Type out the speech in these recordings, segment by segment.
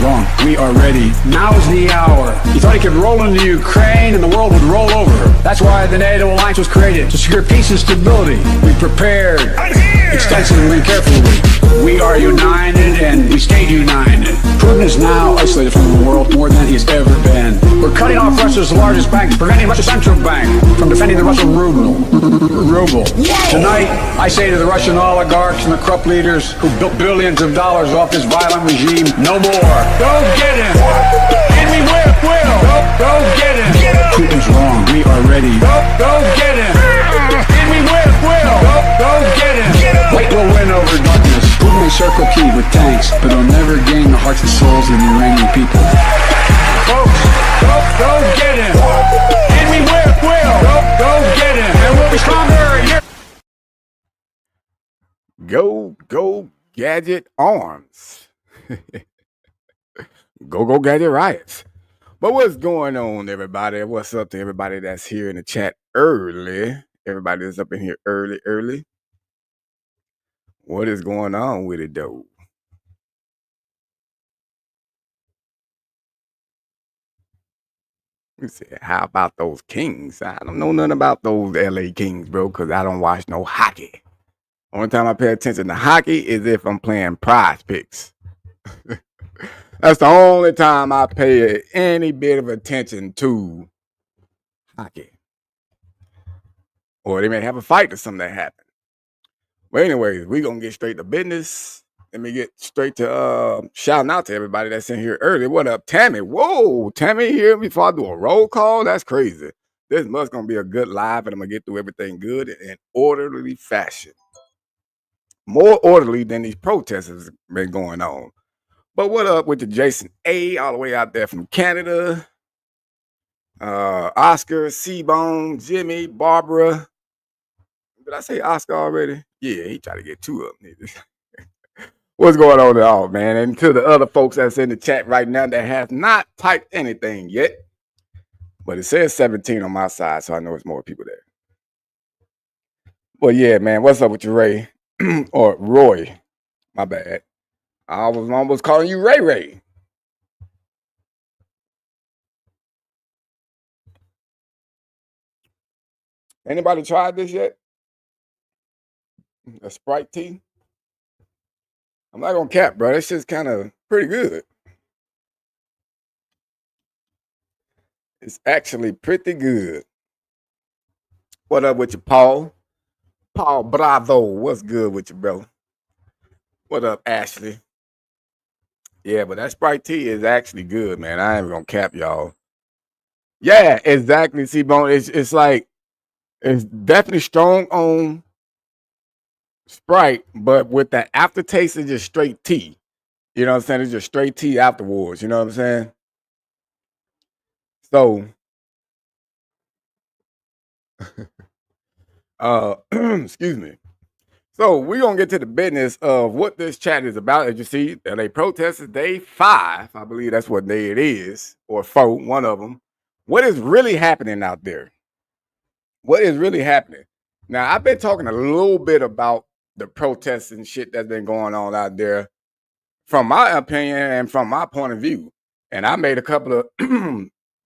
wrong. We are ready. Now is the hour. He thought he could roll into Ukraine and the world would roll over. That's why the NATO alliance was created, to secure peace and stability. We prepared extensively and carefully. We are united and we stayed united. Putin is now isolated from the world more than he's ever been. We're cutting off Russia's largest bank, preventing Russia's central bank from defending the Russian ruble. Tonight, I say to the Russian oligarchs and the corrupt leaders who built billions of dollars off this violent regime, no more. Go get him. And we will. Go get him. Putin's wrong. We are ready. Go get him. And we will. Go get him. White will win over darkness. Putin may circle Kyiv with tanks, but he'll never gain the hearts and souls of the Iranian people. Folks, go get him. And we will. Go get him. And we'll be stronger. Go Gadget Arms. Go Gadget Riots. But what's going on, everybody? What's up to everybody that's here in the chat early? Everybody that's up in here early. What is going on with it, though? You said, how about those Kings? I don't know nothing about those LA Kings, bro, because I don't watch no hockey. Only time I pay attention to hockey is if I'm playing Prize Picks. That's the only time I pay any bit of attention to hockey. Or they may have a fight or something that happened. But anyways, we're going to get straight to business. Let me get straight to shouting out to everybody that's in here early. What up, Tammy? Whoa, Tammy here before I do a roll call? That's crazy. This must going to be a good live, and I'm going to get through everything good in orderly fashion. More orderly than these protests have been going on. But what up with the Jason A all the way out there from Canada? Oscar, C-Bone, Jimmy, Barbara. Did I say Oscar already? Yeah, he tried to get two of them. What's going on at all, man? And to the other folks that's in the chat right now that have not typed anything yet. But it says 17 on my side, so I know it's more people there. Well, yeah, man. What's up with you, Ray? Or Roy. My bad. I was almost calling you Ray. Anybody tried this yet? A Sprite tea? I'm not gonna cap, bro. That shit's kind of pretty good. It's actually pretty good. What up with you, Paul? Paul Bravo. What's good with you, bro? What up, Ashley? Yeah, but that Sprite tea is actually good, man. I ain't gonna cap y'all. Yeah, exactly. C-Bone. It's like, it's definitely strong on Sprite, but with that aftertaste is just straight tea. You know what I'm saying? It's just straight tea afterwards. You know what I'm saying? So, excuse me. So we're going to get to the business of what this chat is about. As you see, LA protests is day 5. I believe that's what day it is, or 4, one of them. What is really happening out there? What is really happening? Now, I've been talking a little bit about the protests and shit that's been going on out there from my opinion and from my point of view. And I made a couple of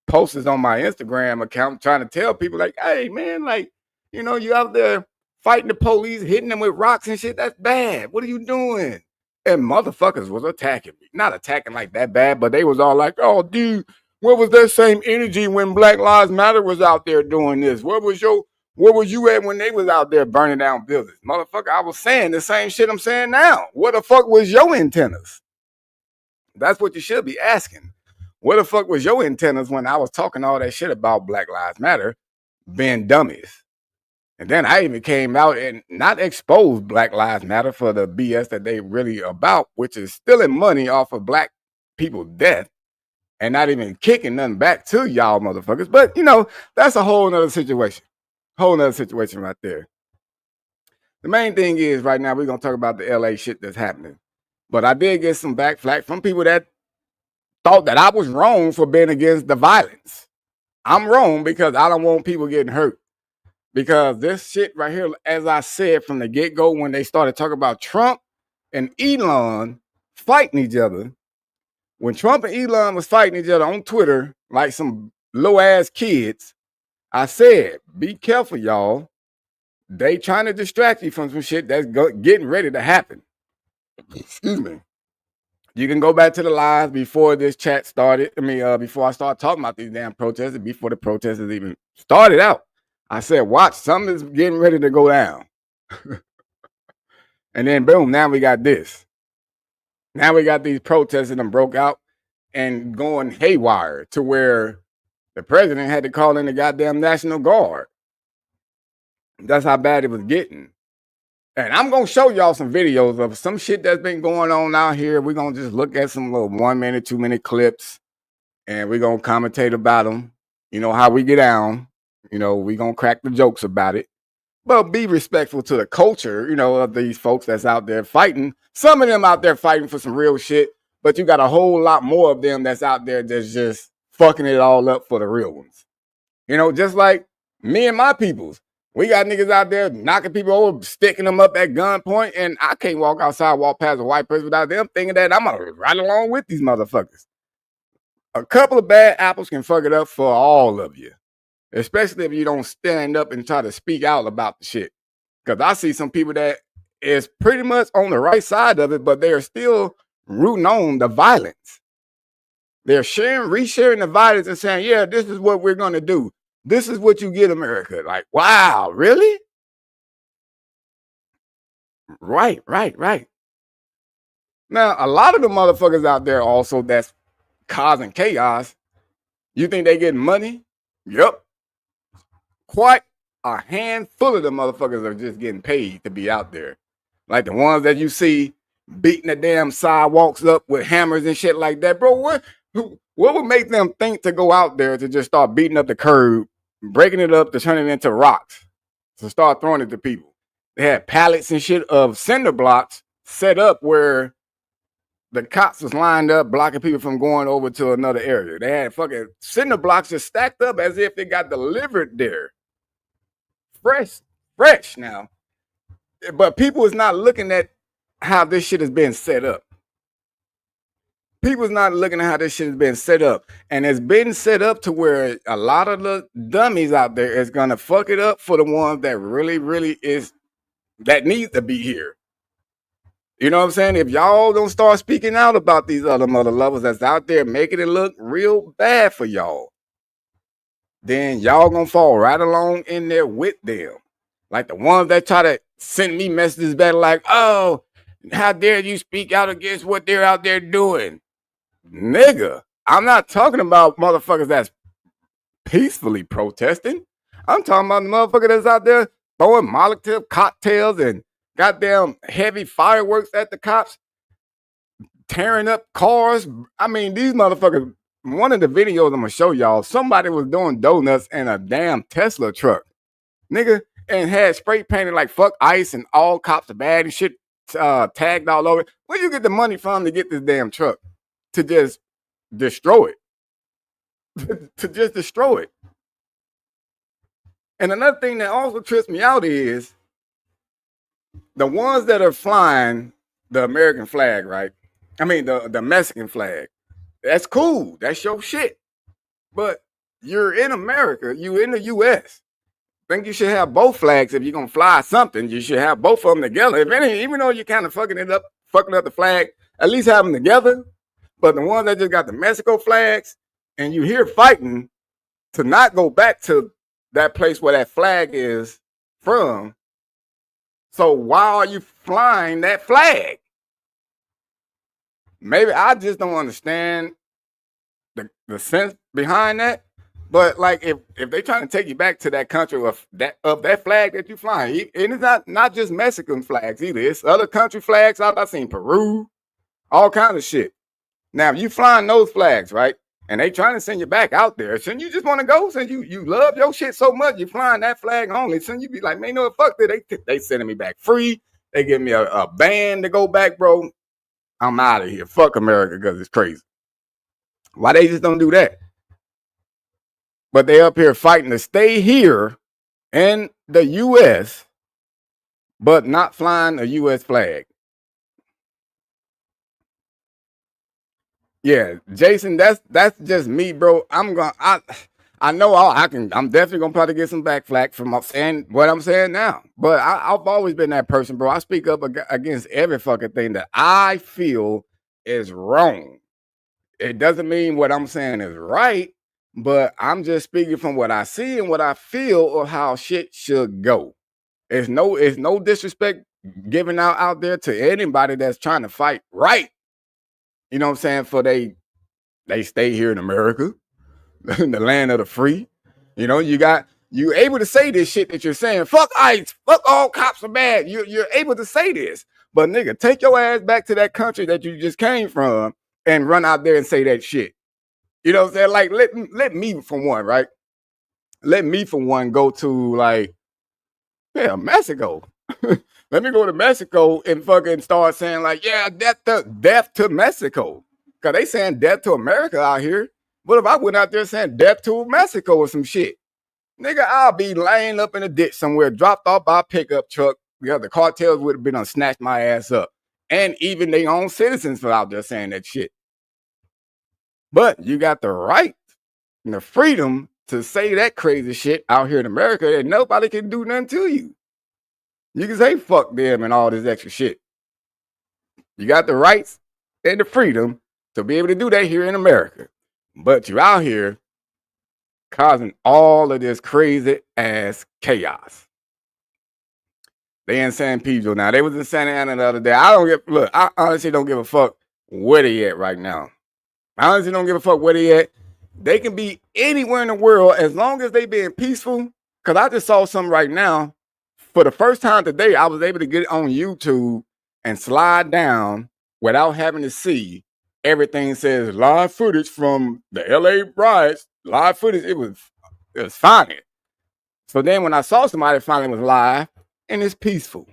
posts on my Instagram account trying to tell people like, hey, man, like, you know, you out there fighting the police, hitting them with rocks and shit. That's bad. What are you doing? And motherfuckers was attacking me. Not attacking like that bad, but they was all like, oh, dude, where was that same energy when Black Lives Matter was out there doing this? Where was you at when they was out there burning down buildings? Motherfucker, I was saying the same shit I'm saying now. What the fuck was your antennas? That's what you should be asking. What the fuck was your antennas when I was talking all that shit about Black Lives Matter being dummies? And then I even came out and not exposed Black Lives Matter for the BS that they really about, which is stealing money off of black people's death and not even kicking nothing back to y'all motherfuckers. But, you know, that's a whole nother situation. Whole nother situation right there. The main thing is right now we're going to talk about the LA shit that's happening. But I did get some backflack from people that thought that I was wrong for being against the violence. I'm wrong because I don't want people getting hurt. Because this shit right here, as I said from the get-go, when they started talking about Trump and Elon fighting each other, When Trump and Elon was fighting each other on Twitter like some low ass kids, I said, be careful, y'all. They trying to distract you from some shit that's getting ready to happen. Excuse me. You can go back to the live before this chat started. Before I start talking about these damn protests, before the protests even started out. I said, watch, something is getting ready to go down. And then boom, now we got this. Now we got these protests that broke out and going haywire to where the president had to call in the goddamn National Guard. That's how bad it was getting. And I'm going to show y'all some videos of some shit that's been going on out here. We're going to just look at some little 1 minute, 2 minute clips, and we're going to commentate about them. You know how we get down. You know, we're going to crack the jokes about it. But be respectful to the culture, you know, of these folks that's out there fighting. Some of them out there fighting for some real shit, but you got a whole lot more of them that's out there that's just fucking it all up for the real ones. You know, just like me and my peoples. We got niggas out there knocking people over, sticking them up at gunpoint, and I can't walk outside, walk past a white person without them thinking that I'm gonna ride along with these motherfuckers. A couple of bad apples can fuck it up for all of you, especially if you don't stand up and try to speak out about the shit. Because I see some people that is pretty much on the right side of it, but they are still rooting on the violence. They're resharing the violence and saying, yeah, this is what we're gonna do. This is what you get, America. Like, wow, really? Right. Now, a lot of the motherfuckers out there also that's causing chaos, you think they getting money? Yep. Quite a handful of the motherfuckers are just getting paid to be out there. Like the ones that you see beating the damn sidewalks up with hammers and shit like that. Bro, what would make them think to go out there to just start beating up the curb, breaking it up to turn it into rocks, to start throwing it to people? They had pallets and shit of cinder blocks set up where the cops was lined up blocking people from going over to another area. They had fucking cinder blocks just stacked up as if they got delivered there. Fresh now. But people is not looking at how this shit has been set up. People's not looking at how this shit has been set up. And it's been set up to where a lot of the dummies out there is going to fuck it up for the ones that really is, that needs to be here. You know what I'm saying? If y'all don't start speaking out about these other mother lovers that's out there making it look real bad for y'all, then y'all gonna fall right along in there with them. Like the ones that try to send me messages back like, oh, how dare you speak out against what they're out there doing? Nigga, I'm not talking about motherfuckers that's peacefully protesting. I'm talking about the motherfucker that's out there throwing Molotov cocktails and goddamn heavy fireworks at the cops, tearing up cars. I mean, these motherfuckers, one of the videos I'm gonna show y'all, somebody was doing donuts in a damn Tesla truck, nigga, and had spray painted like fuck ICE and all cops are bad and shit tagged all over. Where you get the money from to get this damn truck? To just destroy it. To just destroy it. And another thing that also trips me out is the ones that are flying the American flag, right? I mean, the Mexican flag. That's cool. That's your shit. But you're in America. You're in the U.S. I think you should have both flags. If you're going to fly something, you should have both of them together. If any, even though you're kind of fucking up the flag, at least have them together. But the ones that just got the Mexico flags and you here fighting to not go back to that place where that flag is from. So why are you flying that flag? Maybe I just don't understand the sense behind that. But like if they trying to take you back to that country of that flag that you flying, and it's not just Mexican flags either. It's other country flags. I've seen Peru, all kind of shit. Now, if you flying those flags, right, and they trying to send you back out there, shouldn't you just want to go since you love your shit so much? You flying that flag only. Shouldn't you be like, man, no, fuck that. They sending me back free. They give me a band to go back, bro. I'm out of here. Fuck America because it's crazy. Why they just don't do that? But they up here fighting to stay here in the U.S., but not flying a U.S. flag. Yeah, Jason, that's just me, bro. I know I'm definitely gonna probably get some back flack from saying what I'm saying now. But I've always been that person, bro. I speak up against every fucking thing that I feel is wrong. It doesn't mean what I'm saying is right, but I'm just speaking from what I see and what I feel or how shit should go. It's no disrespect given out there to anybody that's trying to fight right. You know what I'm saying? For they stay here in America, the land of the free. You know, you able to say this shit that you're saying. Fuck ICE, fuck all cops are bad. You're able to say this, but nigga, take your ass back to that country that you just came from and run out there and say that shit. You know what I'm saying? Like let me for one, right? Let me for one go to like Mexico. Let me go to Mexico and fucking start saying like, yeah, death to Mexico. Cause they saying death to America out here. What if I went out there saying death to Mexico or some shit? Nigga, I'll be laying up in a ditch somewhere, dropped off by a pickup truck. Yeah, the cartels would have been on snatched my ass up. And even their own citizens were out there saying that shit. But you got the right and the freedom to say that crazy shit out here in America and nobody can do nothing to you. You can say fuck them and all this extra shit. You got the rights and the freedom to be able to do that here in America. But you're out here causing all of this crazy ass chaos. They in San Pedro now. They was in Santa Ana the other day. I honestly don't give a fuck where they at right now. I honestly don't give a fuck where they at. They can be anywhere in the world as long as they being peaceful. Cause I just saw something right now. For the first time today, I was able to get on YouTube and slide down without having to see everything. Says live footage from the LA riots. Live footage. It was fine. So then when I saw somebody finally was live and it's peaceful.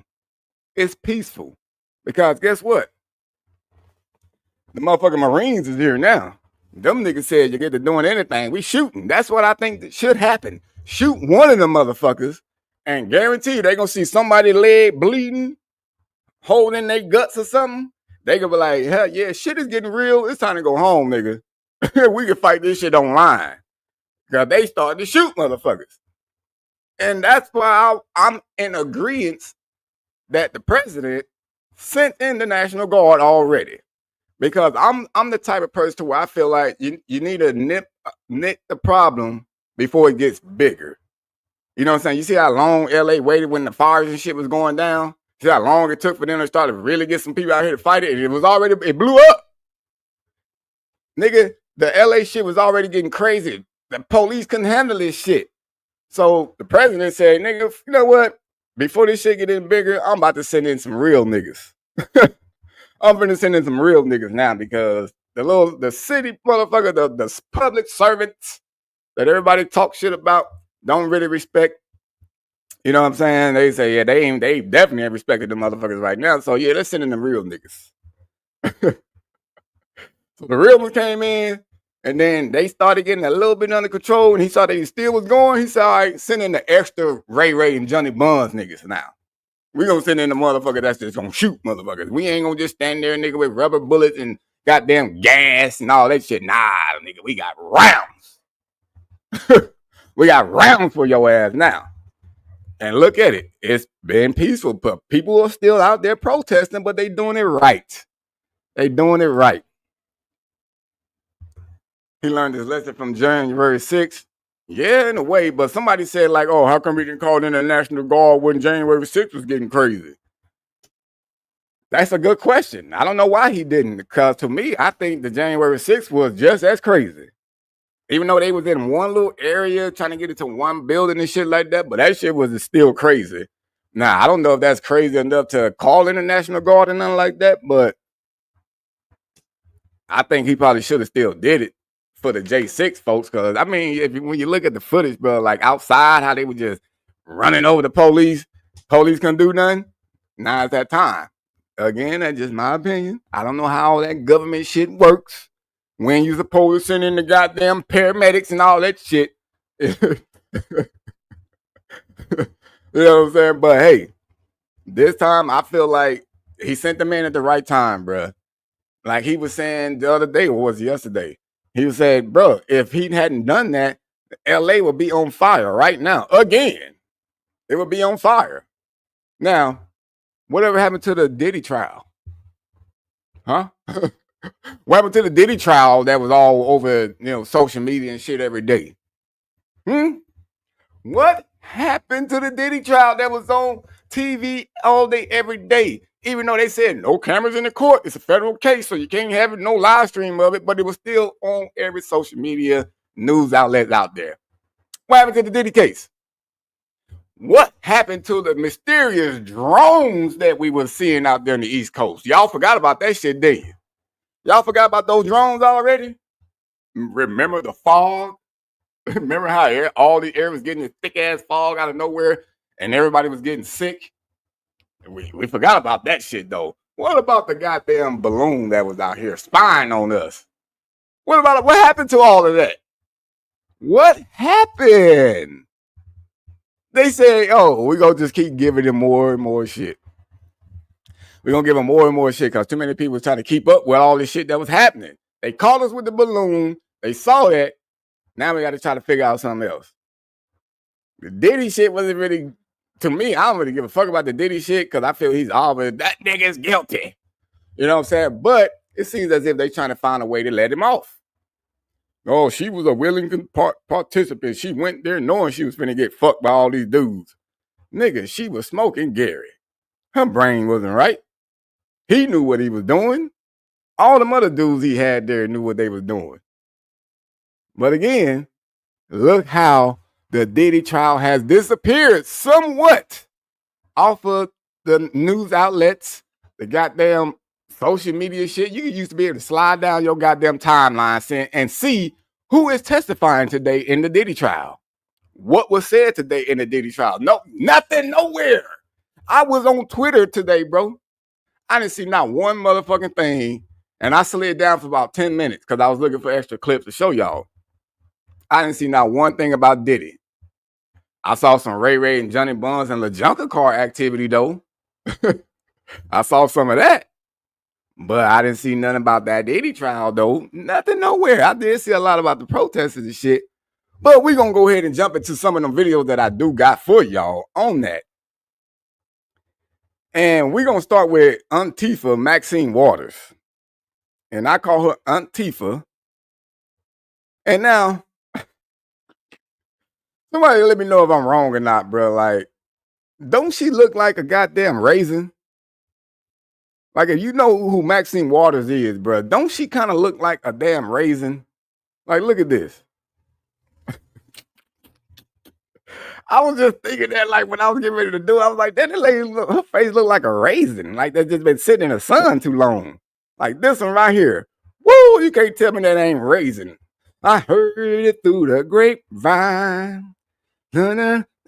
It's peaceful. Because guess what? The motherfucking Marines is here now. Them niggas said you get to doing anything. We shooting. That's what I think that should happen. Shoot one of them motherfuckers and guarantee you they gonna see somebody leg bleeding, holding their guts or something. They gonna be like, hell yeah, shit is getting real. It's time to go home, nigga. We can fight this shit online. Because they started to shoot motherfuckers. And that's why I'm in agreement that the president sent in the National Guard already. Because I'm the type of person to where I feel like you need to nip the problem before it gets bigger. You know what I'm saying? You see how long LA waited when the fires and shit was going down? See how long it took for them to start to really get some people out here to fight it? It blew up. Nigga, the LA shit was already getting crazy. The police couldn't handle this shit. So the president said, nigga, you know what? Before this shit get any bigger, I'm about to send in some real niggas. I'm gonna send in some real niggas now because the city motherfucker, the public servants that everybody talk shit about, don't really respect. You know what I'm saying? They say, yeah, they definitely ain't respected the motherfuckers right now. So yeah, let's send in the real niggas. So the real ones came in, and then they started getting a little bit under control, and he saw they still was going. He said, all right, send in the extra Ray and Johnny Buns niggas now. We gonna send in the motherfucker that's just gonna shoot motherfuckers. We ain't gonna just stand there, nigga, with rubber bullets and goddamn gas and all that shit. Nah, nigga, we got rounds. We got rounds for your ass now. And look at it. It's been peaceful, but people are still out there protesting, but they doing it right. They doing it right. He learned his lesson from January 6th. Yeah, in a way, but somebody said like, oh, how come we didn't call in the National Guard when January 6th was getting crazy? That's a good question. I don't know why he didn't, because to me, I think the January 6th was just as crazy. Even though they was in one little area trying to get into one building and shit like that, but that shit was still crazy. Now, I don't know if that's crazy enough to call in the National Guard or nothing like that, but I think he probably should have still did it for the J6 folks, because I mean, when you look at the footage, bro, like outside, how they were just running over the police couldn't do nothing. Now it's that time. Again, that's just my opinion. I don't know how all that government shit works. When you supposed to send in the goddamn paramedics and all that shit. You know what I'm saying? But hey, this time I feel like he sent them in at the right time, bro. Like he was saying the other day, or was it yesterday? He was saying, bro, if he hadn't done that, LA would be on fire right now. Again, it would be on fire. Now, whatever happened to the Diddy trial? Huh? What happened to the Diddy trial that was all over, social media and shit every day? What happened to the Diddy trial that was on TV all day, every day? Even though they said no cameras in the court, it's a federal case, so you can't have it, no live stream of it, but it was still on every social media news outlet out there. What happened to the Diddy case? What happened to the mysterious drones that we were seeing out there in the East Coast? Y'all forgot about that shit, didn't you? Y'all forgot about those drones already? Remember the fog? Remember how all the air was getting this thick ass fog out of nowhere and everybody was getting sick? We forgot about that shit though. What about the goddamn balloon that was out here spying on us? What happened to all of that? What happened? They say, oh, we're going to just keep giving them more and more shit. We're going to give them more and more shit because too many people was trying to keep up with all this shit that was happening. They caught us with the balloon. They saw that. Now we got to try to figure out something else. The Diddy shit wasn't really, to me, I don't really give a fuck about the Diddy shit because I feel he's always, that nigga's guilty. You know what I'm saying? But it seems as if they trying to find a way to let him off. Oh, she was a willing participant. She went there knowing she was finna get fucked by all these dudes. Nigga, she was smoking Gary. Her brain wasn't right. He knew what he was doing. All them other dudes he had there knew what they was doing. But again, look how the Diddy trial has disappeared somewhat off of the news outlets, the goddamn social media shit. You used to be able to slide down your goddamn timeline and see who is testifying today in the Diddy trial. What was said today in the Diddy trial? No, nothing, nowhere. I was on Twitter today, bro. I didn't see not one motherfucking thing. And I slid down for about 10 minutes because I was looking for extra clips to show y'all. I didn't see not one thing about Diddy. I saw some Ray Ray and Johnny Buns and LaJunka car activity, though. I saw some of that. But I didn't see nothing about that Diddy trial, though. Nothing nowhere. I did see a lot about the protesters and shit. But we're going to go ahead and jump into some of them videos that I do got for y'all on that. And we're going to start with Antifa Maxine Waters. And I call her Antifa. And now, somebody let me know if I'm wrong or not, bro. Like, don't she look like a goddamn raisin? Like, if you know who Maxine Waters is, bro, don't she kind of look like a damn raisin? Like, look at this. I was just thinking that, like, when I was getting ready to do it, I was like, that lady, her face look like a raisin. Like, that's just been sitting in the sun too long. Like this one right here. Woo, you can't tell me that ain't raisin. I heard it through the grapevine.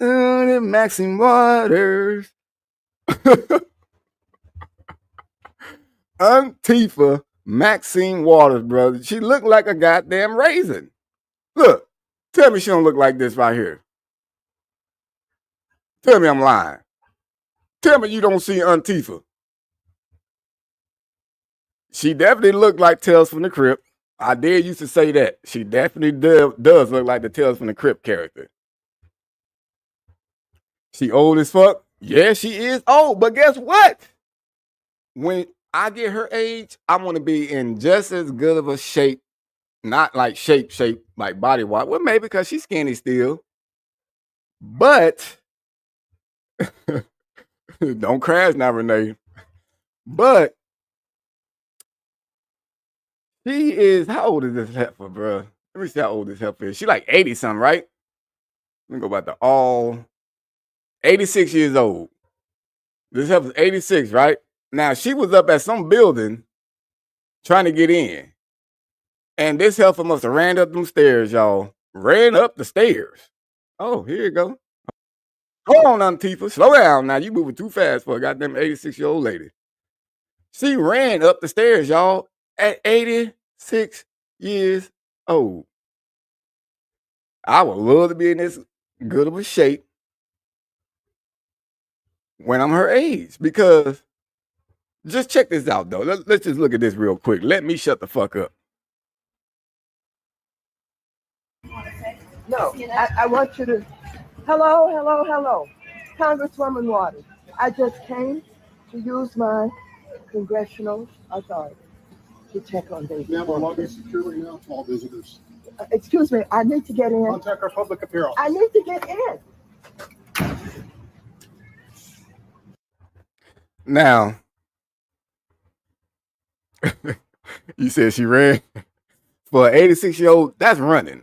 Maxine Waters. Antifa Maxine Waters, brother. She looked like a goddamn raisin. Look, tell me she don't look like this right here. Tell me I'm lying. Tell me you don't see Antifa. She definitely looked like Tales from the Crypt. I did used to say that. She definitely does look like the Tales from the Crypt character. She old as fuck. Yeah, she is old. But guess what? When I get her age, I want to be in just as good of a shape. Not like shape, like body-wise. Well, maybe because she's skinny still. But don't crash now, Renee. But she is, how old is this heifer, bro? Let me see how old this heifer is. She like 80 something, right? Let me go back to all 86 years old. This heifer's 86, right? Now she was up at some building trying to get in. And this heifer must have ran up them stairs, y'all. Ran up the stairs. Oh, here you go. Hold on, Antifa. Slow down now. You moving too fast for a goddamn 86-year-old lady. She ran up the stairs, y'all, at 86 years old. I would love to be in this good of a shape when I'm her age because Just check this out, though. Let's just look at this real quick. Let me shut the fuck up. No, I want you to. Hello, hello, hello. Congresswoman Waters. I just came to use my congressional authority to check on baby. Ma'am, we're logging securely now to all visitors. Excuse me, I need to get in. Contact our public affairs office. I need to get in. Now, you said she ran for an 86-year-old. That's running.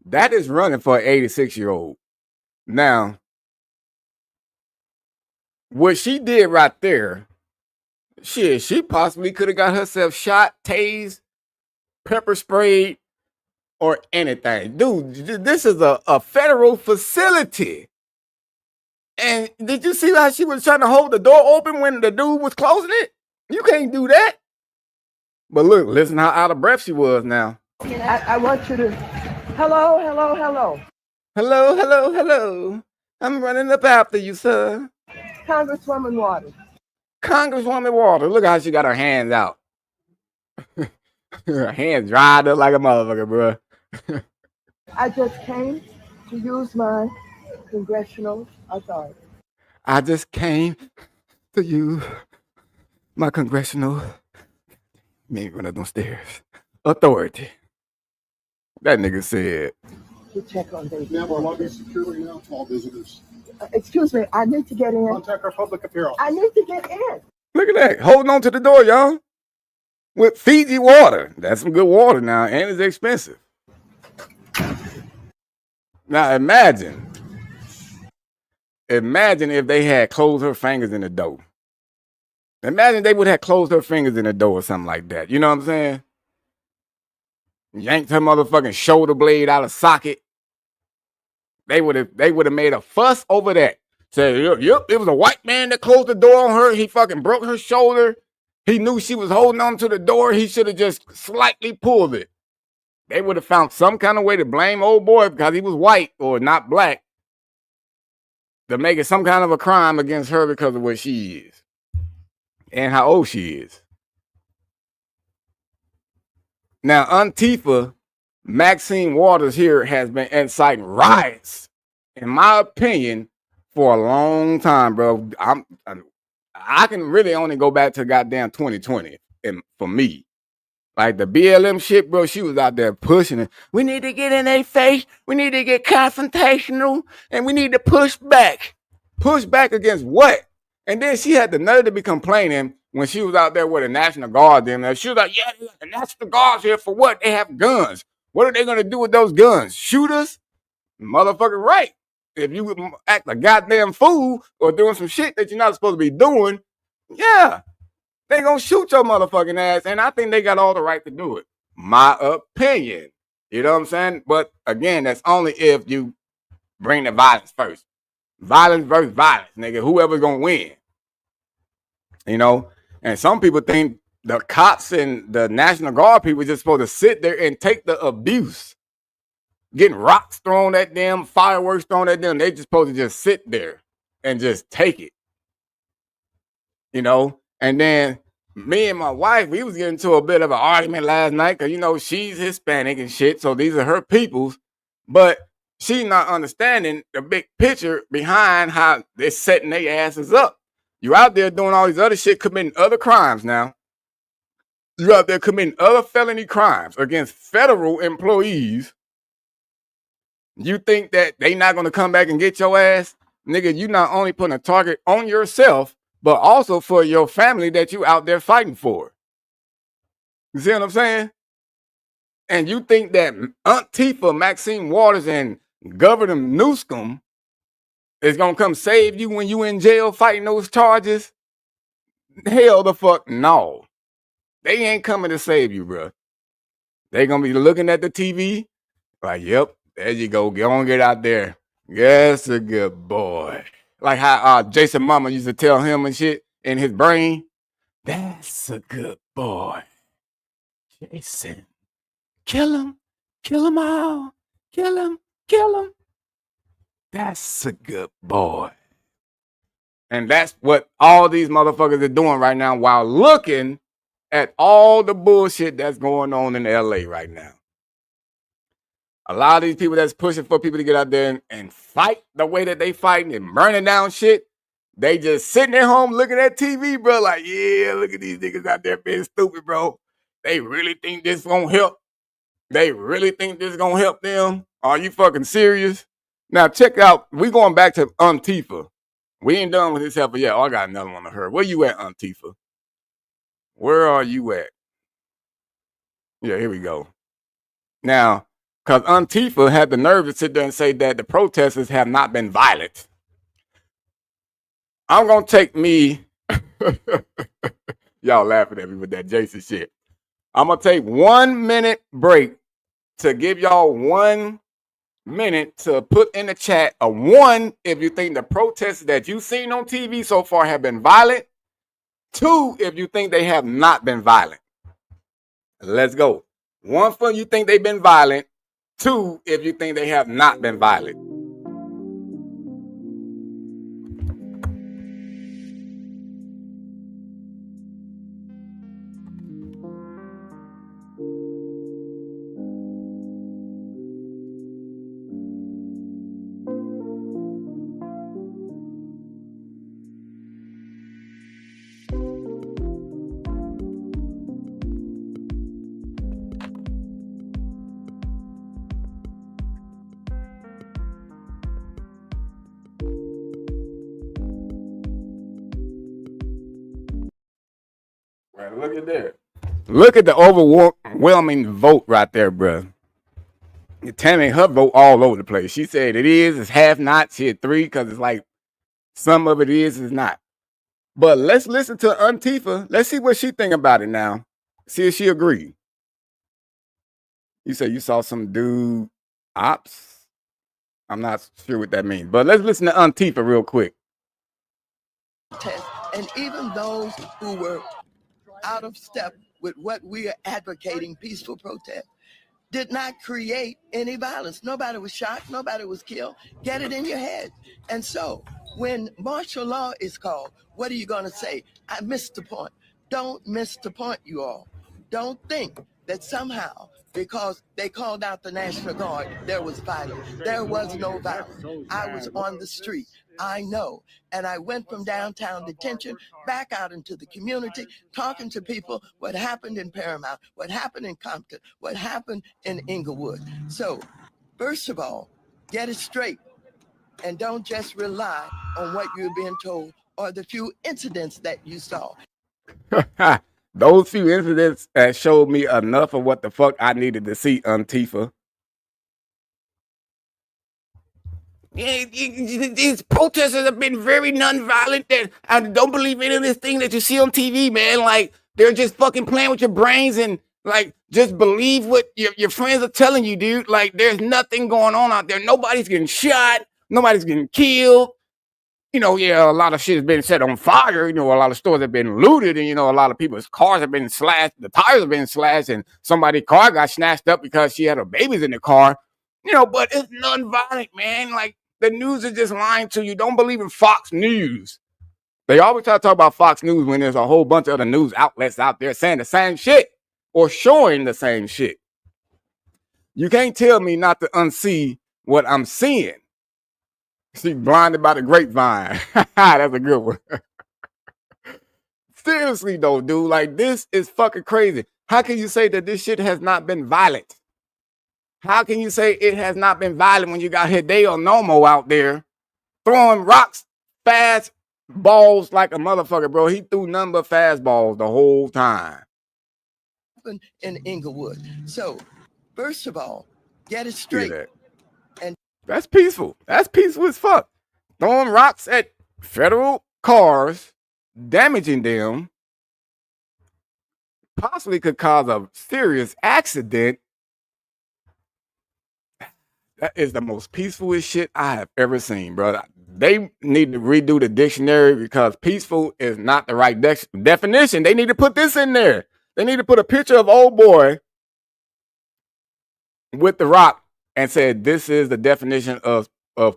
That is running for an 86-year-old. Now, what she did right there, shit, she possibly could have got herself shot, tased, pepper sprayed, or anything. Dude, this is a federal facility. And did you see how she was trying to hold the door open when the dude was closing it? You can't do that. But look, listen how out of breath she was now. I want you to. Hello, hello, hello. Hello, hello, hello. I'm running up after you, sir. Congresswoman Waters. Congresswoman Waters. Look how she got her hands out. Her hands dried up like a motherfucker, bro. I just came to use my congressional authority. I just came to use my congressional, maybe run up them stairs, authority. That nigga said. To check on baby. Ma'am, we're logging securely now to all visitors. Excuse me, I need to get in. Contact our public affairs office. I need to get in. Look at that. Holding on to the door, y'all. With Fiji water. That's some good water now, and it's expensive. Now imagine if they had closed her fingers in the door. Imagine they would have closed her fingers in the door or something like that. You know what I'm saying? Yanked her motherfucking shoulder blade out of socket. They would have made a fuss over that. Said, yep, it was a white man that closed the door on her. He fucking broke her shoulder. He knew she was holding on to the door. He should have just slightly pulled it. They would have found some kind of way to blame old boy because he was white or not black to make it some kind of a crime against her because of what she is and how old she is. Now, Antifa, Maxine Waters here has been inciting riots, in my opinion, for a long time, bro. I can really only go back to goddamn 2020 for me. Like the BLM shit, bro, she was out there pushing it. We need to get in their face. We need to get confrontational. And we need to push back. Push back against what? And then she had the nerve to be complaining when she was out there with the National Guard. She was like, yeah, the National Guard's here for what? They have guns. What are they going to do with those guns? Shoot us? Motherfucker, right. If you act a goddamn fool or doing some shit that you're not supposed to be doing, yeah, they gonna shoot your motherfucking ass. And I think they got all the right to do it. My opinion. You know what I'm saying? But again, that's only if you bring the violence first. Violence versus violence, nigga. Whoever's gonna win. You know? And some people think the cops and the National Guard people just supposed to sit there and take the abuse. Getting rocks thrown at them, fireworks thrown at them. They just supposed to just sit there and just take it. You know? And then me and my wife, we was getting into a bit of an argument last night because, you know, she's Hispanic and shit. So these are her peoples. But she's not understanding the big picture behind how they're setting their asses up. You out there doing all these other shit, committing other crimes now. You out there committing other felony crimes against federal employees. You think that they not going to come back and get your ass? Nigga, you not only putting a target on yourself, but also for your family that you out there fighting for. You see what I'm saying? And you think that Antifa, Maxine Waters, and Governor Newsom is going to come save you when you in jail fighting those charges? Hell the fuck no. They ain't coming to save you, bro. They going to be looking at the TV like, yep, there you go. Go on, get out there. That's a good boy. Like how Jason Mama used to tell him and shit in his brain. That's a good boy. Jason. Kill him. Kill him all. Kill him. Kill him. That's a good boy. And that's what all these motherfuckers are doing right now while looking at all the bullshit that's going on in LA right now. A lot of these people that's pushing for people to get out there and fight the way that they fighting and burning down shit, they just sitting at home looking at TV, bro, like, yeah, look at these niggas out there being stupid, bro. They really think this gonna help. They really think this gonna help them. Are you fucking serious? Now check out, we going back to Antifa. We ain't done with this helper yet. Oh, I got another one to her. Where you at, Antifa? Where are you at? Yeah, here we go. Now, because Antifa had the nerve to sit there and say that the protesters have not been violent. I'm going to take me, y'all laughing at me with that Jason shit. I'm going to take 1 minute break to give y'all 1 minute to put in the chat a 1 if you think the protests that you've seen on TV so far have been violent. 2 if you think they have not been violent. Let's go. 1 for you think they've been violent. 2 if you think they have not been violent. Look at that. Look at the overwhelming vote right there, bro. Tammy, her vote all over the place. She said it's half not. She had 3 because it's like some of it is not. But let's listen to Antifa. Let's see what she think about it now. See if she agree. You said you saw some dude ops. I'm not sure what that means. But let's listen to Antifa real quick. And even those who were out of step with what we are advocating, peaceful protest, did not create any violence. Nobody was shot, nobody was killed. Get it in your head. And so when martial law is called, what are you going to say? I missed the point. Don't miss the point, you all. Don't think that somehow, because they called out the National Guard, there was violence. There was no violence. I was on the street. I know. And I went from downtown detention back out into the community, talking to people what happened in Paramount, what happened in Compton, what happened in Inglewood. So, first of all, get it straight and don't just rely on what you're being told or the few incidents that you saw. Those few incidents showed me enough of what the fuck I needed to see, Antifa. Yeah, these protesters have been very nonviolent. I don't believe any of this thing that you see on TV, man. Like, they're just fucking playing with your brains and, like, just believe what your friends are telling you, dude. Like, there's nothing going on out there. Nobody's getting shot. Nobody's getting killed. You know, yeah, a lot of shit has been set on fire. You know, a lot of stores have been looted, and, you know, a lot of people's cars have been slashed. The tires have been slashed, and somebody's car got snatched up because she had her babies in the car. You know, but it's nonviolent, man. Like, the news is just lying to you. Don't believe in Fox News. They always try to talk about Fox News when there's a whole bunch of other news outlets out there saying the same shit or showing the same shit. You can't tell me not to unsee what I'm seeing. She's blinded by the grapevine. That's a good one. Seriously, though, dude, like, this is fucking crazy. How can you say that this shit has not been violent? How can you say it has not been violent when you got Hideo Nomo out there throwing rocks, fast balls like a motherfucker, bro? He threw none but fast balls the whole time. In Inglewood. So, first of all, get it straight. And that's peaceful. That's peaceful as fuck. Throwing rocks at federal cars, damaging them, possibly could cause a serious accident. That is the most peacefulest shit I have ever seen, bro. They need to redo the dictionary because peaceful is not the right definition. They need to put this in there. They need to put a picture of old boy with the rock and said, this is the definition of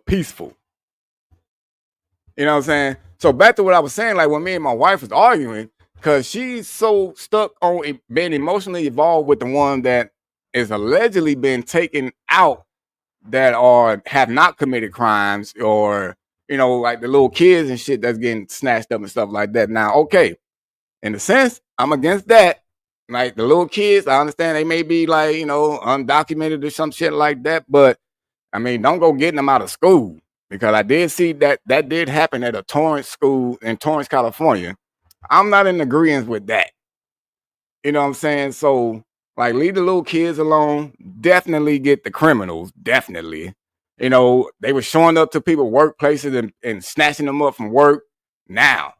peaceful. You know what I'm saying? So back to what I was saying, like when me and my wife was arguing, because she's so stuck on being emotionally involved with the one that is allegedly been taken out that have not committed crimes, or like the little kids and shit that's getting snatched up and stuff like that. Now, okay, in a sense, I'm against that. Like the little kids, I understand they may be like undocumented or some shit like that, but I mean, don't go getting them out of school, because I did see that did happen at a Torrance school in Torrance, California. I'm not in agreement with that. You know what I'm saying? So, like, leave the little kids alone. Definitely get the criminals. Definitely. They were showing up to people's workplaces and snatching them up from work. Now,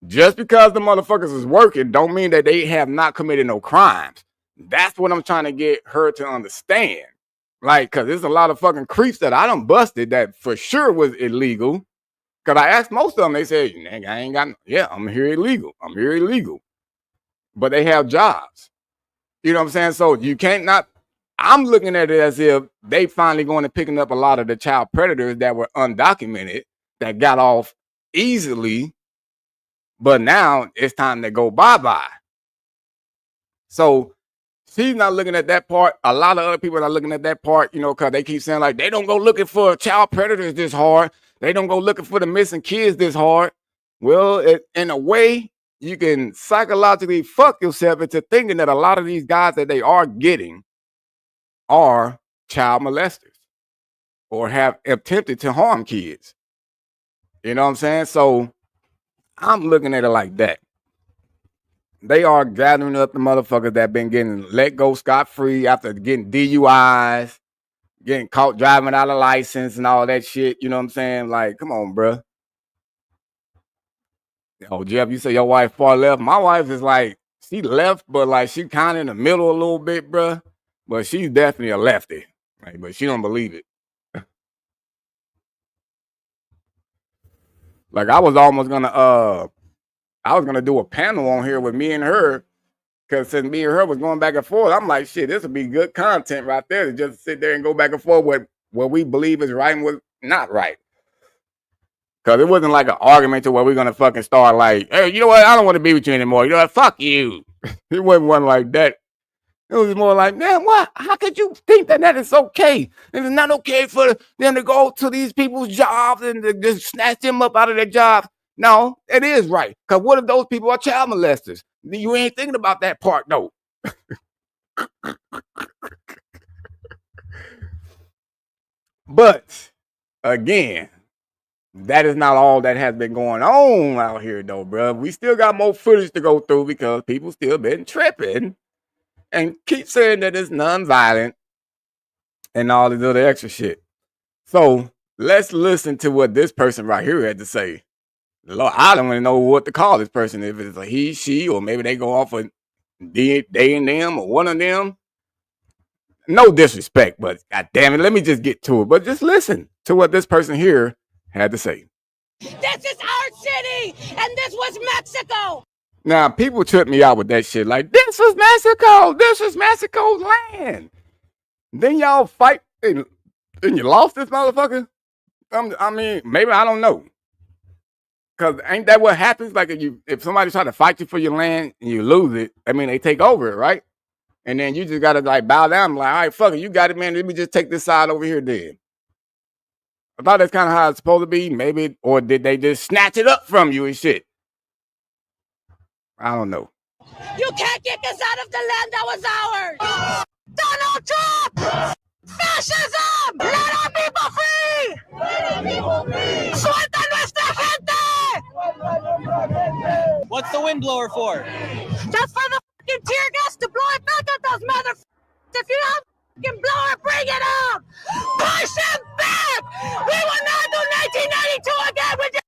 just because the motherfuckers is working don't mean that they have not committed no crimes. That's what I'm trying to get her to understand. Like, because there's a lot of fucking creeps that I done busted that for sure was illegal. Because I asked most of them, they said, I ain't got, I'm here illegal. I'm here illegal. But they have jobs. You know what I'm saying? So you can't not, I'm looking at it as if they finally going to picking up a lot of the child predators that were undocumented, that got off easily. But now it's time to go bye-bye. So she's not looking at that part. A lot of other people are not looking at that part, because they keep saying like, they don't go looking for child predators this hard. They don't go looking for the missing kids this hard. Well, in a way, you can psychologically fuck yourself into thinking that a lot of these guys that they are getting are child molesters or have attempted to harm kids. You know what I'm saying? So I'm looking at it like that. They are gathering up the motherfuckers that been getting let go scot-free after getting DUIs, getting caught driving out of license and all that shit. You know what I'm saying? Like, come on, bro. Oh, Jeff, you say your wife far left. My wife is like, she left, but like she kind of in the middle a little bit, bro. But she's definitely a lefty. Right? But she don't believe it. Like I was gonna do a panel on here with me and her, because since me and her was going back and forth, I'm like, shit, this would be good content right there to just sit there and go back and forth with what we believe is right and what's not right. Because it wasn't like an argument to where we're gonna fucking start like, hey, you know what? I don't want to be with you anymore. You know what? Fuck you. It wasn't one like that. It was more like, man, what? How could you think that is okay? And it's not okay for them to go to these people's jobs and to just snatch them up out of their jobs. No, it is right. Because what if those people are child molesters? You ain't thinking about that part, though. But, again, that is not all that has been going on out here, though, bro. We still got more footage to go through because people still been tripping and keep saying that it's non-violent and all this other extra shit. So let's listen to what this person right here had to say. Lord, I don't even know what to call this person. If it's a he, she, or maybe they go off of they and them, or one of them. No disrespect, but god damn it, let me just get to it. But just listen to what this person here had to say. This is our city, and this was Mexico. Now, people trip me out with that shit. Like, this was Mexico. This was Mexico's land. Then y'all fight and you lost this motherfucker? I mean, maybe, I don't know. Because ain't that what happens? Like, if somebody try to fight you for your land and you lose it, I mean, they take over it, right? And then you just got to, like, bow down. Like, all right, fuck it. You got it, man. Let me just take this side over here then. I thought that's kind of how it's supposed to be. Maybe, or did they just snatch it up from you and shit? I don't know. You can't kick us out of the land that was ours. Donald Trump! Fascism! Let our people free! Let our people free! Suelta nuestra gente! What's the wind blower for? Just for the fucking tear gas to blow it back at those motherfuckers. If you have a fucking blower, bring it up! Push them back! We will not do 1992 again with your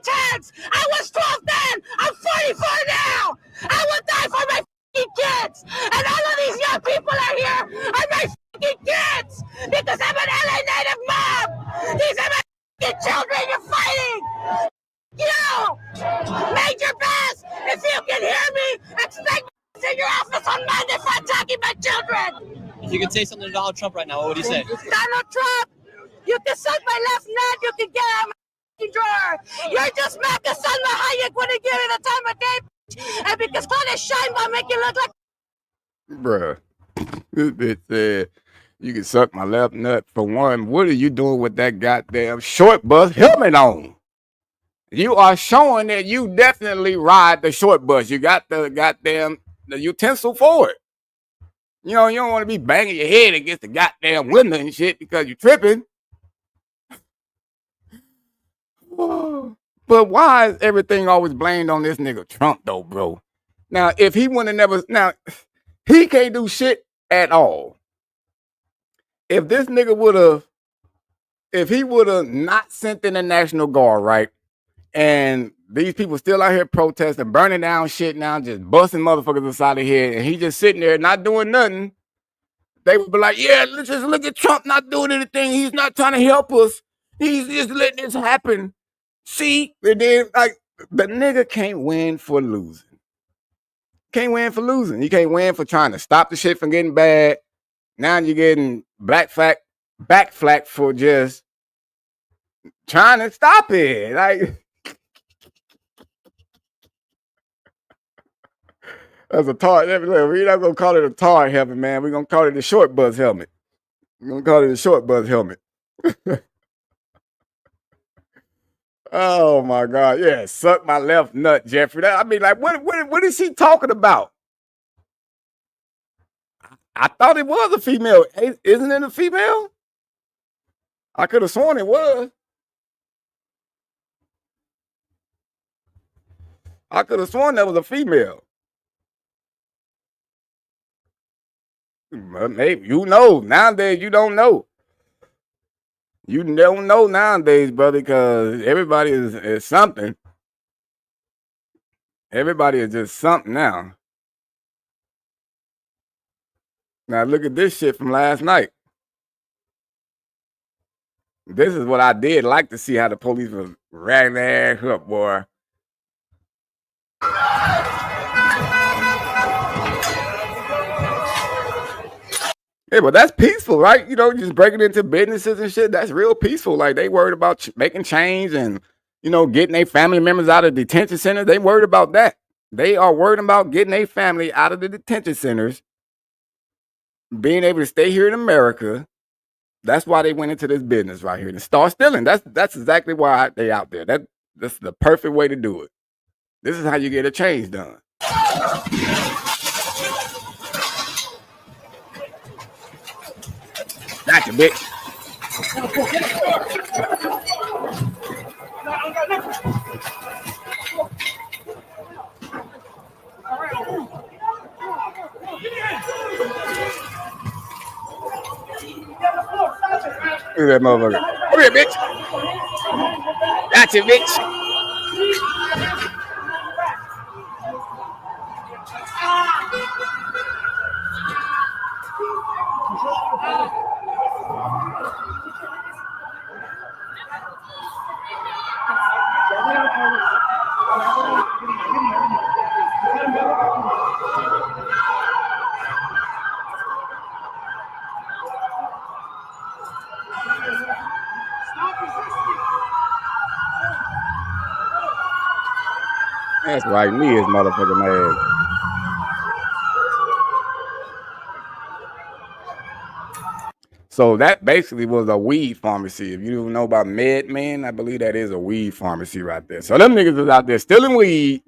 chance. I was 12 then. I'm 44 now. I will die for my kids. And all of these young people are here are my kids because I'm an LA native mom. These are my children you're fighting. You, Major Bass, if you can hear me, expect me in your office on Monday for attacking my children. If you could say something to Donald Trump right now, what would you say? Donald Trump, you can suck my left nut. You can get out of my drawer. You're just Mecca Salma Hayek when they give you the time of day. And because Claudia Scheinbaum make you look like Bruh. This bitch said, you can suck my left nut. For one, what are you doing with that goddamn short bus helmet on? You are showing that you definitely ride the short bus. You got the goddamn the utensil for it. You know, you don't want to be banging your head against the goddamn window and shit because you're tripping. But why is everything always blamed on this nigga Trump though, bro? Now, if he would have never, now, he can't do shit at all. If this nigga would have, if he would have not sent in the National Guard, right? And these people still out here protesting, burning down shit now, just busting motherfuckers inside the head, and he just sitting there not doing nothing, they would be like, yeah, let's just look at Trump not doing anything. He's not trying to help us. He's just letting this happen. See, and then, like, the nigga can't win for losing. Can't win for losing. You can't win for trying to stop the shit from getting bad. Now you're getting back flack for just trying to stop it. Like, that's a tar. We're not gonna call it a tar helmet, man. We're gonna call it a short bus helmet. We're gonna call it a short bus helmet. Oh my God. Yeah, suck my left nut, Jeffrey. I mean, like, what is he talking about? I thought it was a female. Isn't it a female? I could have sworn it was. I could have sworn that was a female. Maybe you know. Nowadays, you don't know. You don't know nowadays, brother, because everybody is something. Everybody is just something now. Now look at this shit from last night. This is what I did like to see, how the police was ragging their ass up, boy. Yeah, but that's peaceful, right? You know, just breaking into businesses and shit. That's real peaceful. Like, they worried about making change and, you know, getting their family members out of detention centers. They worried about that. They are worried about getting their family out of the detention centers, being able to stay here in America. That's why they went into this business right here to start stealing. That's exactly why they out there. That's the perfect way to do it. This is how you get a change done. Gotcha, bitch. Look at that motherfucker. Come here, bitch. Gotcha, bitch. That's right, me is motherfucking mad. So that basically was a weed pharmacy. If you don't know about MedMen, I believe that is a weed pharmacy right there. So them niggas is out there stealing weed.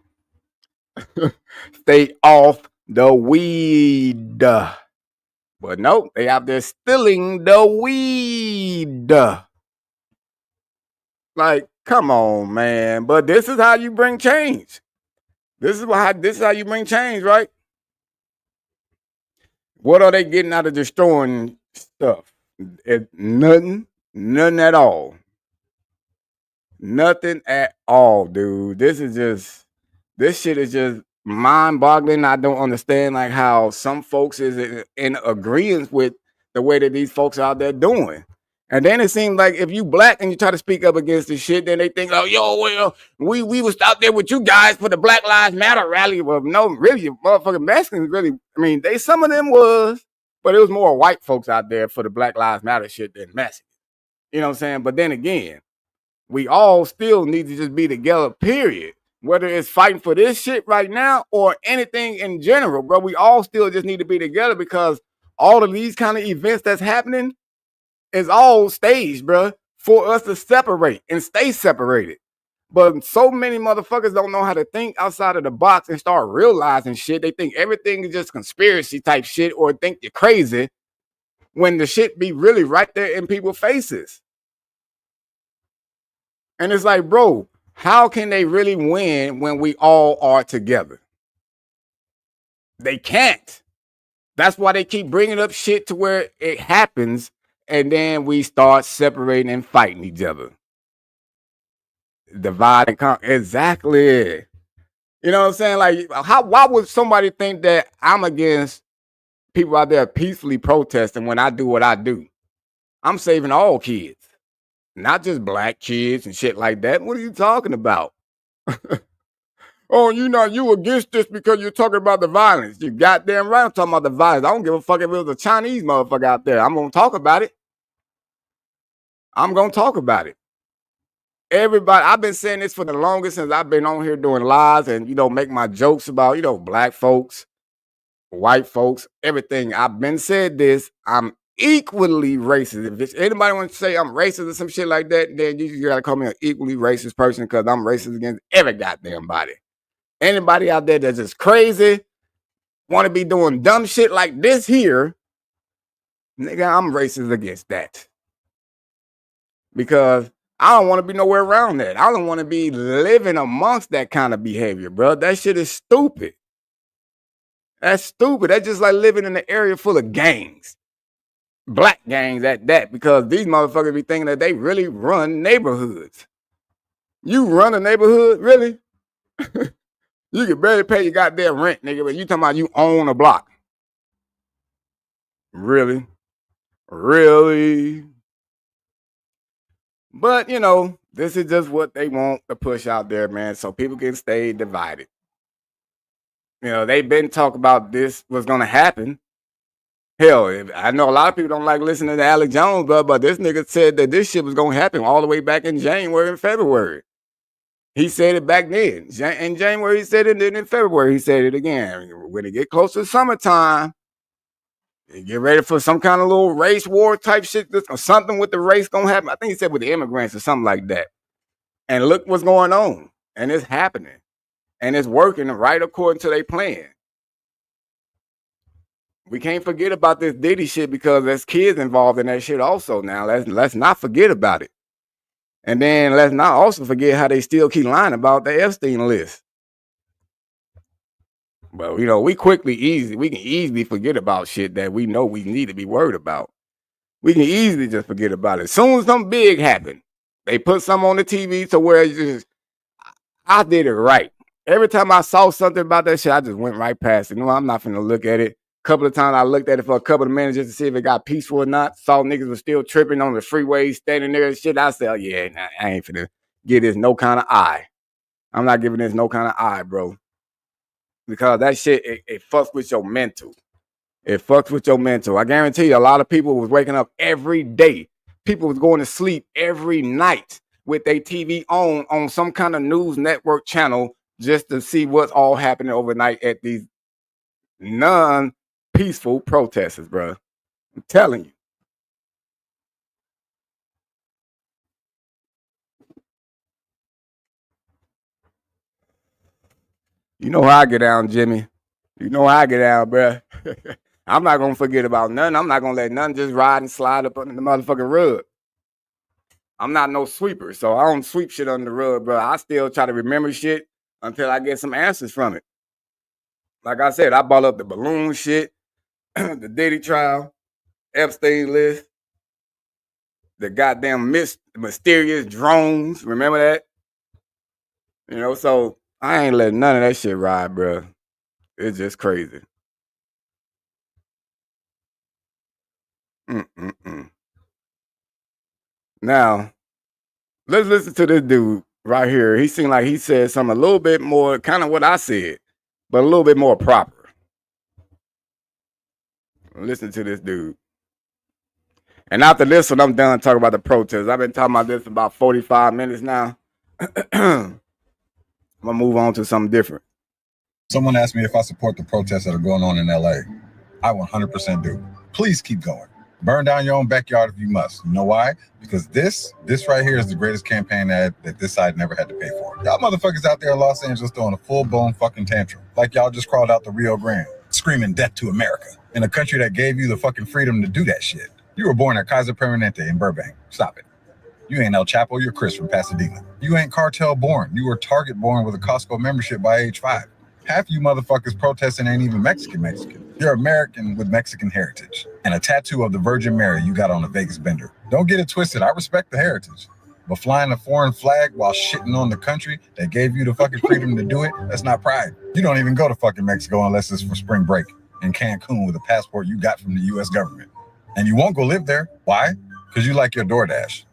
Stay off the weed. But nope, they out there stealing the weed. Like, come on, man. But this is how you bring change. This is how you bring change, right? What are they getting out of destroying stuff? Nothing at all. Nothing at all, dude. This shit is just mind-boggling. I don't understand like how some folks is in agreement with the way that these folks out there doing. And then it seems like if you black and you try to speak up against this shit, then they think, oh, yo, well, we was out there with you guys for the Black Lives Matter rally. Well, no, really, motherfucking Mexicans really, I mean, some of them was, but it was more white folks out there for the Black Lives Matter shit than Mexicans. You know what I'm saying? But then again, we all still need to just be together, period. Whether it's fighting for this shit right now or anything in general, bro, we all still just need to be together because all of these kind of events that's happening is all staged, bro, for us to separate and stay separated. But so many motherfuckers don't know how to think outside of the box and start realizing shit. They think everything is just conspiracy type shit or think you're crazy when the shit be really right there in people's faces. And it's like, bro, how can they really win when we all are together? They can't. That's why they keep bringing up shit to where it happens and then we start separating and fighting each other. Divide and conquer. Exactly. You know what I'm saying? Like, why would somebody think that I'm against people out there peacefully protesting when I do what I do? I'm saving all kids, not just black kids and shit like that. What are you talking about? Oh, you against this because you're talking about the violence. You goddamn right I'm talking about the violence. I don't give a fuck if it was a Chinese motherfucker out there. I'm going to talk about it. I'm going to talk about it. Everybody, I've been saying this for the longest since I've been on here doing lives and, make my jokes about, black folks, white folks, everything. I've been said this. I'm equally racist. If anybody wants to say I'm racist or some shit like that, then you got to call me an equally racist person because I'm racist against every goddamn body. Anybody out there that's just crazy, want to be doing dumb shit like this here, nigga, I'm racist against that. Because I don't want to be nowhere around that. I don't want to be living amongst that kind of behavior, bro. That shit is stupid. That's stupid. That's just like living in an area full of gangs. Black gangs at that, because these motherfuckers be thinking that they really run neighborhoods. You run a neighborhood? Really? You can barely pay your goddamn rent, nigga, but you talking about you own a block. Really? Really? But, this is just what they want to push out there, man, so people can stay divided. They've been talking about this was going to happen. Hell, I know a lot of people don't like listening to Alex Jones, but this nigga said that this shit was going to happen all the way back in January and February. He said it back then. In January, he said it, and then in February, he said it again. When it get close to summertime, get ready for some kind of little race war type shit or something with the race going to happen. I think he said with the immigrants or something like that. And look what's going on. And it's happening. And it's working right according to their plan. We can't forget about this Diddy shit because there's kids involved in that shit also now. Let's not forget about it. And then let's not also forget how they still keep lying about the Epstein list. But, we can easily forget about shit that we know we need to be worried about. We can easily just forget about it. As soon as something big happened, they put something on the TV to where I did it right. Every time I saw something about that shit, I just went right past it. I'm not finna look at it. A couple of times I looked at it for a couple of minutes just to see if it got peaceful or not. Saw niggas was still tripping on the freeway, standing there and shit. I said, yeah, nah, I ain't finna give this no kind of eye. I'm not giving this no kind of eye, bro. Because that shit, it fucks with your mental. It fucks with your mental. I guarantee you a lot of people was waking up every day. People was going to sleep every night with their TV on some kind of news network channel just to see what's all happening overnight at these non-peaceful protesters, bro. I'm telling you. You know how I get down, Jimmy. You know how I get down, bro. I'm not going to forget about nothing. I'm not going to let nothing just ride and slide up under the motherfucking rug. I'm not no sweeper, so I don't sweep shit under the rug, bro. I still try to remember shit until I get some answers from it. Like I said, I brought up the balloon shit, the Diddy trial, Epstein list, the goddamn mysterious drones. Remember that? So I ain't letting none of that shit ride, bro. It's just crazy. Now, let's listen to this dude right here. He seemed like he said something a little bit more, kind of what I said, but a little bit more proper. Listen to this dude. And after this one, I'm done talking about the protests. I've been talking about this for about 45 minutes now. I'm gonna move on to something different. Someone asked me if I support the protests that are going on in LA. I 100% do. Please keep going. Burn down your own backyard if you must. You know why? Because this right here is the greatest campaign ad that this side never had to pay for. Y'all motherfuckers out there in Los Angeles throwing a full-blown fucking tantrum. Like y'all just crawled out the Rio Grande, screaming death to America, in a country that gave you the fucking freedom to do that shit. You were born at Kaiser Permanente in Burbank. Stop it. You ain't El Chapo, you're Chris from Pasadena. You ain't cartel born. You were Target born with a Costco membership by age 5. Half you motherfuckers protesting ain't even Mexican. You're American with Mexican heritage and a tattoo of the Virgin Mary you got on a Vegas bender. Don't get it twisted. I respect the heritage. But flying a foreign flag while shitting on the country that gave you the fucking freedom to do it, that's not pride. You don't even go to fucking Mexico unless it's for spring break in Cancun with a passport you got from the US government. And you won't go live there. Why? Because you like your DoorDash,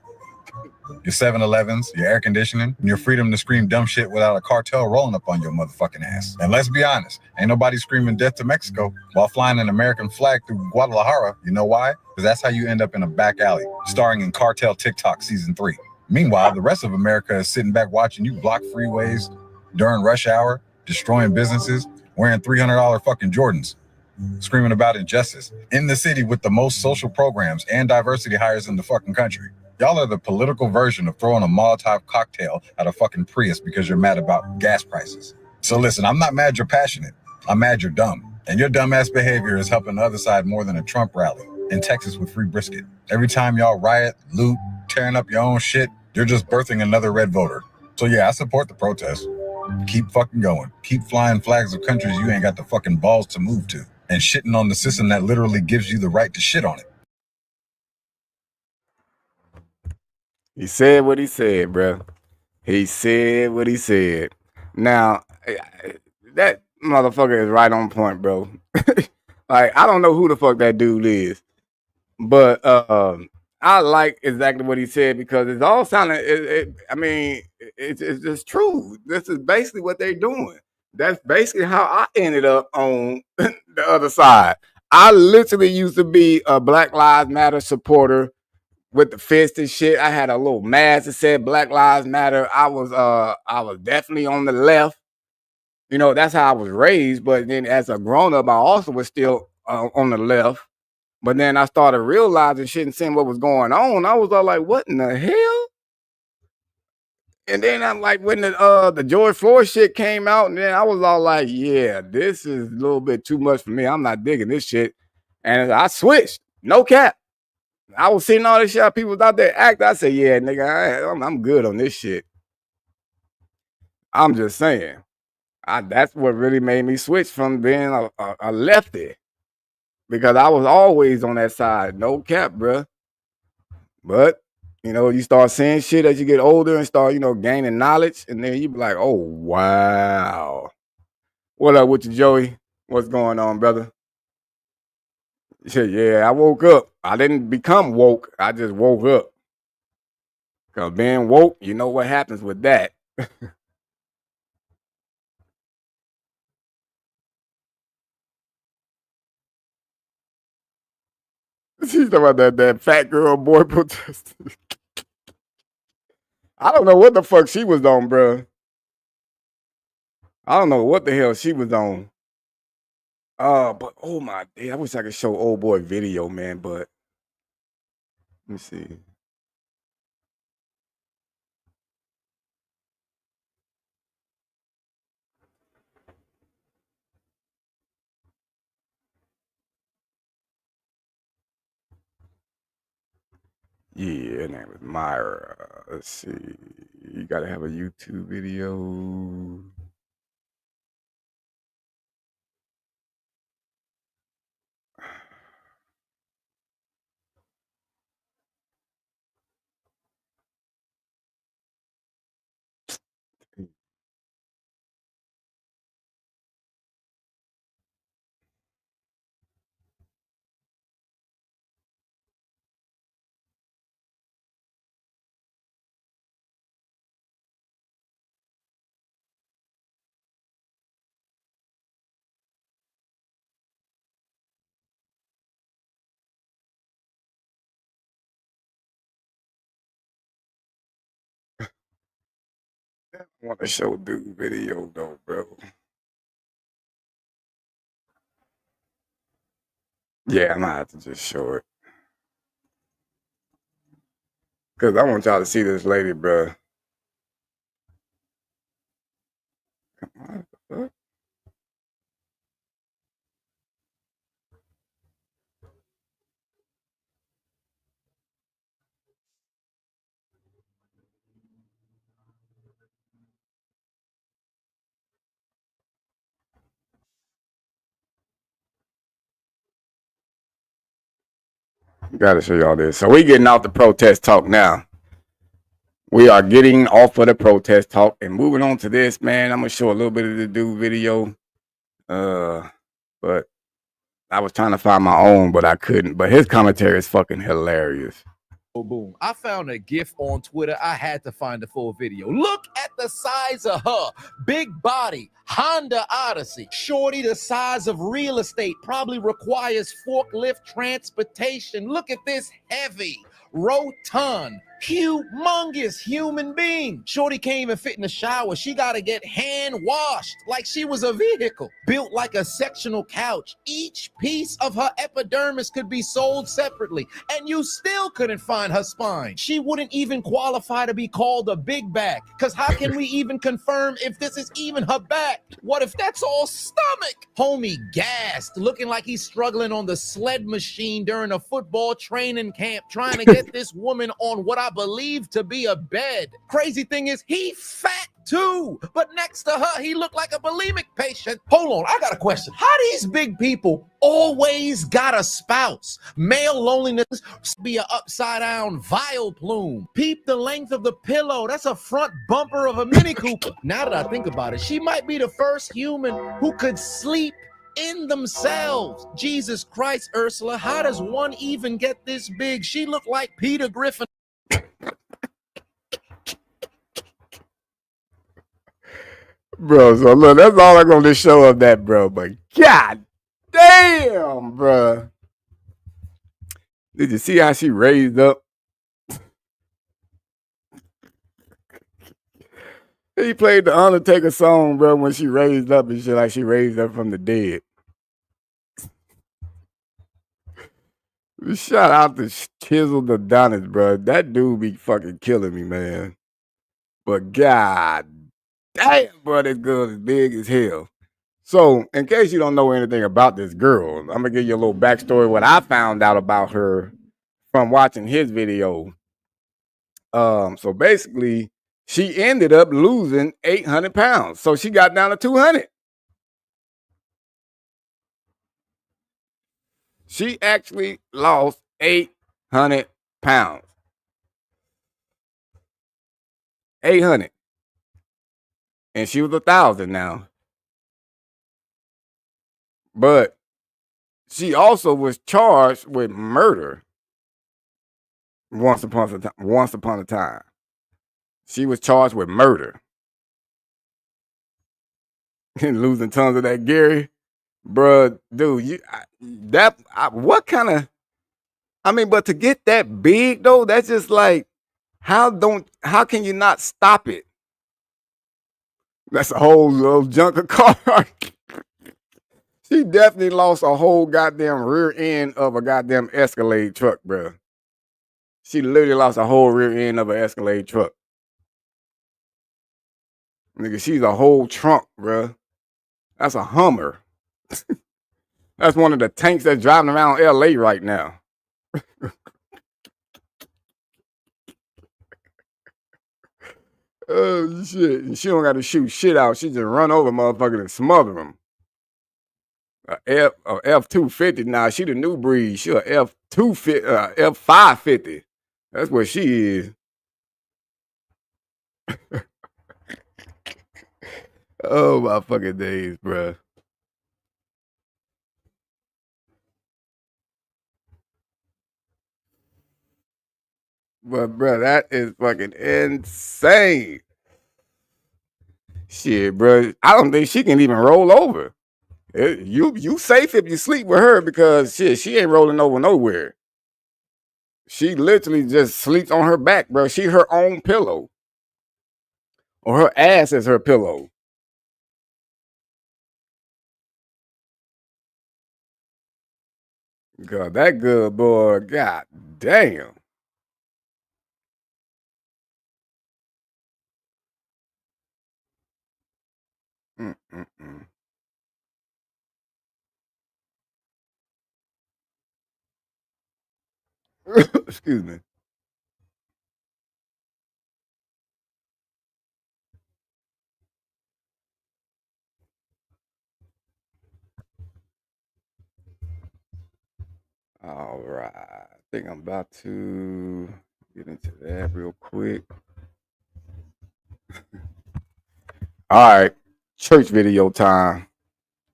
your 7-Elevens, your air conditioning, and your freedom to scream dumb shit without a cartel rolling up on your motherfucking ass. And let's be honest, ain't nobody screaming death to Mexico while flying an American flag through Guadalajara. You know why? Because that's how you end up in a back alley, starring in Cartel TikTok Season 3. Meanwhile, the rest of America is sitting back watching you block freeways during rush hour, destroying businesses, wearing $300 fucking Jordans, screaming about injustice in the city with the most social programs and diversity hires in the fucking country. Y'all are the political version of throwing a Molotov cocktail at a fucking Prius because you're mad about gas prices. So listen, I'm not mad you're passionate. I'm mad you're dumb. And your dumbass behavior is helping the other side more than a Trump rally in Texas with free brisket. Every time y'all riot, loot, tearing up your own shit, you're just birthing another red voter. So yeah, I support the protest. Keep fucking going. Keep flying flags of countries you ain't got the fucking balls to move to. And shitting on the system that literally gives you the right to shit on it. He said what he said, bro. He said what he said. Now, that motherfucker is right on point, bro. Like, I don't know who the fuck that dude is, but I like exactly what he said because it's all sounding. It's just true. This is basically what they're doing. That's basically how I ended up on the other side. I literally used to be a Black Lives Matter supporter with the fist and shit. I had a little mask that said Black Lives Matter. I was definitely on the left. You know, that's how I was raised. But then as a grown up, I also was still on the left. But then I started realizing shit and seeing what was going on. I was all like, what in the hell? And then I'm like, when the George Floyd shit came out, and then I was all like, yeah, this is a little bit too much for me. I'm not digging this shit. And I switched. No cap. I was seeing all this shit. People was out there acting. I said, yeah, nigga, I'm good on this shit. I'm just saying. That's what really made me switch from being a lefty. Because I was always on that side. No cap, bruh. But, you know, you start seeing shit as you get older and start, gaining knowledge. And then you be like, oh, wow. What up with you, Joey? What's going on, brother? Yeah, I woke up. I didn't become woke. I just woke up. Because being woke, you know what happens with that. She's talking about that fat girl boy protest. I don't know what the fuck she was on, bro. I don't know what the hell she was on. But oh my day, I wish I could show old boy video, man. But let me see. Yeah, her name was Myra. Let's see. You gotta have a YouTube video. I want to show dude video though, bro. Yeah, I'm gonna have to just show it. Cause I want y'all to see this lady, bro. Come on, what the fuck? Gotta show y'all this. So we getting off the protest talk now. We are getting off of the protest talk and moving on to this, man. I'm gonna show a little bit of the dude video. But I was trying to find my own, but I couldn't. But his commentary is fucking hilarious. Boom. I found a GIF on Twitter. I had to find the full video. Look at the size of her. Big body, Honda Odyssey. Shorty the size of real estate. Probably requires forklift transportation. Look at this heavy, rotund, humongous human being. Shorty can't even fit in the shower. She got to get hand washed like she was a vehicle. Built like a sectional couch. Each piece of her epidermis could be sold separately, and you still couldn't find her spine. She wouldn't even qualify to be called a big back, because how can we even confirm if this is even her back? What if that's all stomach? Homie gassed, looking like he's struggling on the sled machine during a football training camp, trying to get this woman on what I believe to be a bed. Crazy thing is, he fat too, but next to her, he looked like a bulimic patient. Hold on, I got a question. How these big people always got a spouse? Male loneliness be an upside down vial plume. Peep the length of the pillow. That's a front bumper of a Mini Cooper. Now that I think about it, she might be the first human who could sleep in themselves. Jesus Christ, Ursula, how does one even get this big? She looked like Peter Griffin. Bro, so look, that's all I'm gonna show of that, bro. But god damn, bro. Did you see how she raised up? He played the Undertaker song, bro, when she raised up and shit, like she raised up from the dead. Shout out to Chiseled Adonis, bro. That dude be fucking killing me, man. But god damn, bro, this girl is big as hell. So, in case you don't know anything about this girl, I'm gonna give you a little backstory. What I found out about her from watching his video. So basically, she ended up losing 800 pounds. So she got down to 200. She actually lost 800 pounds. 800. And she was 1,000 now. But she also was charged with murder once upon a time. She was charged with murder. And losing tons of that Gary. Bruh, dude, what kind of, I mean, but to get that big though, that's just like, how can you not stop it? That's a whole little junk of car. She definitely lost a whole goddamn rear end of a goddamn Escalade truck, bro. She literally lost a whole rear end of an Escalade truck. Nigga, she's a whole trunk, bro. That's a Hummer. That's one of the tanks that's driving around LA right now. Oh shit. And she don't got to shoot shit out. She just run over motherfuckers and smother them. A F-250. Nah, she the new breed. She a F-250, F-550. That's what she is. Oh my fucking days, bro. But bro, that is fucking insane. Shit, bro. I don't think she can even roll over. You safe if you sleep with her because shit, she ain't rolling over nowhere. She literally just sleeps on her back, bro. She her own pillow. or her ass as her pillow. God, that good boy, god damn. Mm-mm-mm. Excuse me. All right. I think I'm about to get into that real quick. All right. Church video time.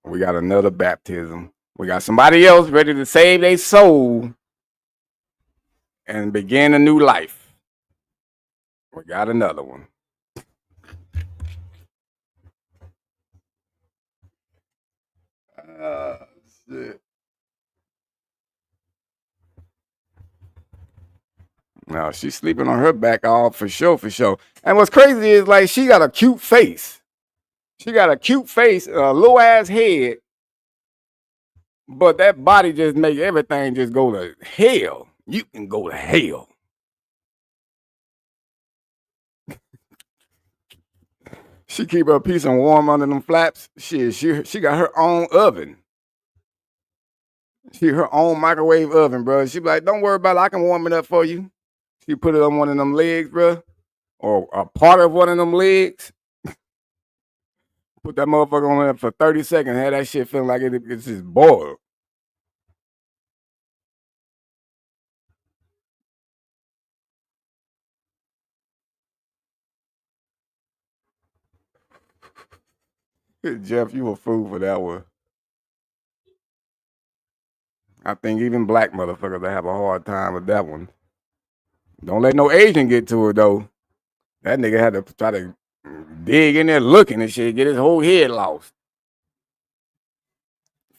We got another baptism. We got somebody else ready to save their soul and begin a new life. We got another one. Shit. No, she's sleeping on her back all for sure, for sure. And what's crazy is like she got a cute face. She got a cute face, a little ass head, but that body just make everything just go to hell. You can go to hell. She keep her piece and warm under them flaps. She got her own oven. She her own microwave oven, bro. She be like, don't worry about it. I can warm it up for you. She put it on one of them legs, bro, or a part of one of them legs. Put that motherfucker on there for 30 seconds. Have that shit feeling like it's just boiled. Jeff, you a fool for that one. I think even black motherfuckers will have a hard time with that one. Don't let no Asian get to it though. That nigga had to try to dig in there looking and shit, get his whole head lost.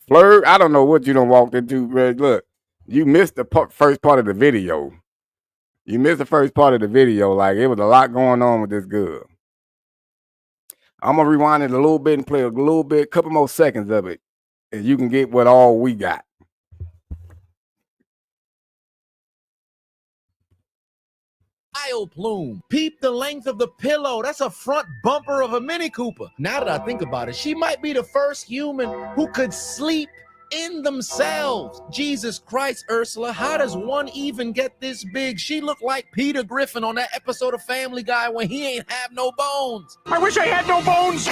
Flirt, I don't know what you done walked into, bro. Look, you missed the first part of the video. You missed the first part of the video. Like, it was a lot going on with this girl. I'm gonna rewind it a little bit and play a little bit, couple more seconds of it, and you can get what all we got. Plume. Peep the length of the pillow. That's a front bumper of a Mini Cooper. Now that I think about it, she might be the first human who could sleep in themselves. Jesus Christ, Ursula, how does one even get this big? She looked like Peter Griffin on that episode of Family Guy when he ain't have no bones. I wish I had no bones.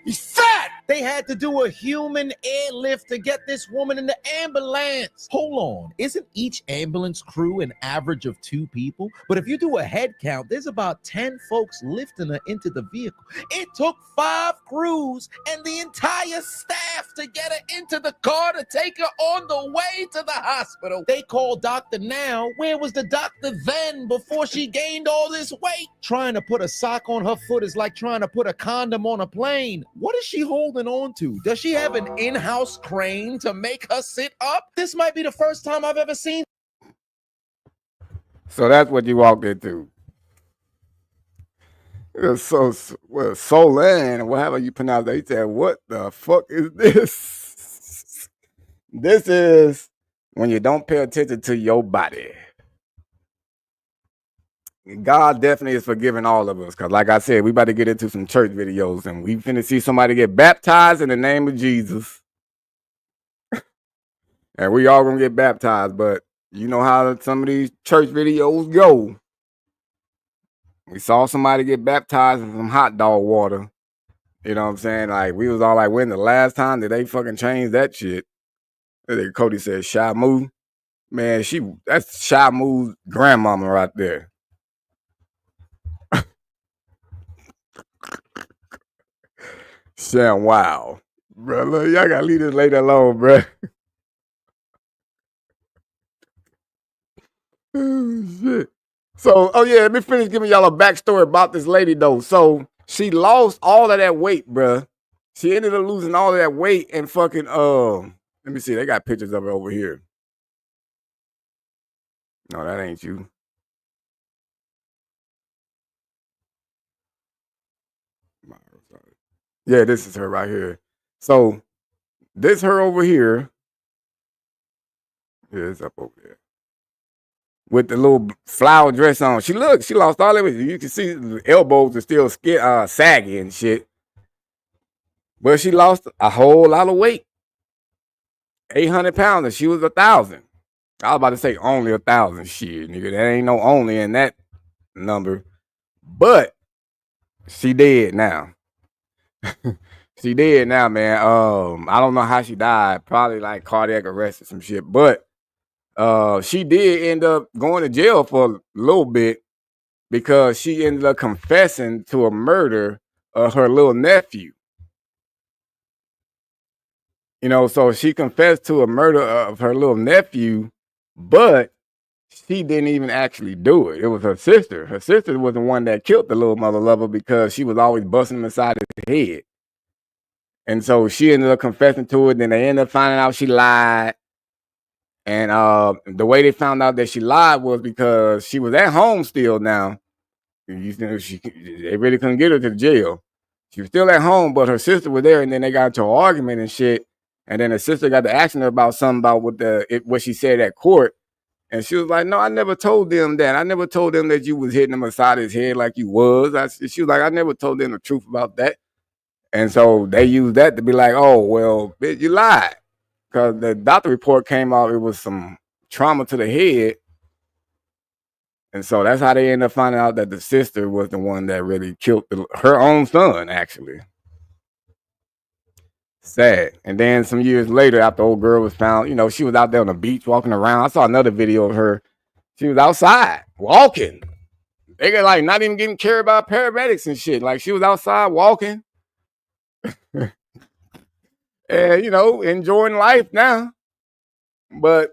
He's fat! They had to do a human airlift to get this woman in the ambulance. Hold on, isn't each ambulance crew an average of 2 people? But if you do a head count, there's about 10 folks lifting her into the vehicle. It took 5 crews and the entire staff to get her into the car to take her on the way to the hospital. They called doctor now. Where was the doctor then before she gained all this weight? Trying to put a sock on her foot is like trying to put a condom on a plane. What is she holding on to? Does she have an in-house crane to make her sit up? This might be the first time I've ever seen. So that's what you walked into. So well, Solan, whatever you pronounce that, he said, what the fuck is this? This is when you don't pay attention to your body. God definitely is forgiving all of us. Because like I said, we about to get into some church videos. And we finna see somebody get baptized in the name of Jesus. And we all gonna get baptized. But you know how some of these church videos go. We saw somebody get baptized in some hot dog water. You know what I'm saying? Like, we was all like, when the last time did they fucking change that shit? And then Cody said, Shamu. Man, that's Shamu's grandmama right there. Sham, wow. Bro, look, y'all gotta leave this lady alone, bro. Oh, shit. So, oh yeah, let me finish giving y'all a backstory about this lady though. So she lost all of that weight, bro. She ended up losing all of that weight and fucking let me see, they got pictures of her over here. No, that ain't you. Yeah, this is her right here. So this her over here. Yeah, it's up over there. With the little flower dress on. She lost all of it. You can see the elbows are still saggy and shit. But she lost a whole lot of weight. 800 pounds and she was 1,000. I was about to say only 1,000. Shit, nigga. That ain't no only in that number. But she dead now. She dead now, man. I don't know how she died. Probably like cardiac arrest or some shit. But she did end up going to jail for a little bit because she ended up confessing to a murder of her little nephew. You know, so she confessed to a murder of her little nephew, but she didn't even actually do it. It was her sister. Her sister was the one that killed the little mother lover because she was always busting him inside his head. And so she ended up confessing to it. Then they ended up finding out she lied. And the way they found out that she lied was because she was at home still now. They really couldn't get her to the jail. She was still at home, but her sister was there, and then they got into an argument and shit. And then her sister got to asking her about something about what she said at court. And she was like, no, I never told them that. I never told them that you was hitting him inside his head like you was. She was like, I never told them the truth about that. And so they used that to be like, oh, well, bitch, you lied. Because the doctor report came out, it was some trauma to the head. And so that's how they ended up finding out that the sister was the one that really killed her own son, actually. Sad. And then some years later, after old girl was found, you know, she was out there on the beach walking around. I saw another video of her. She was outside walking. They got like not even getting cared about paramedics and shit. Like she was outside walking. And, you know, enjoying life now. But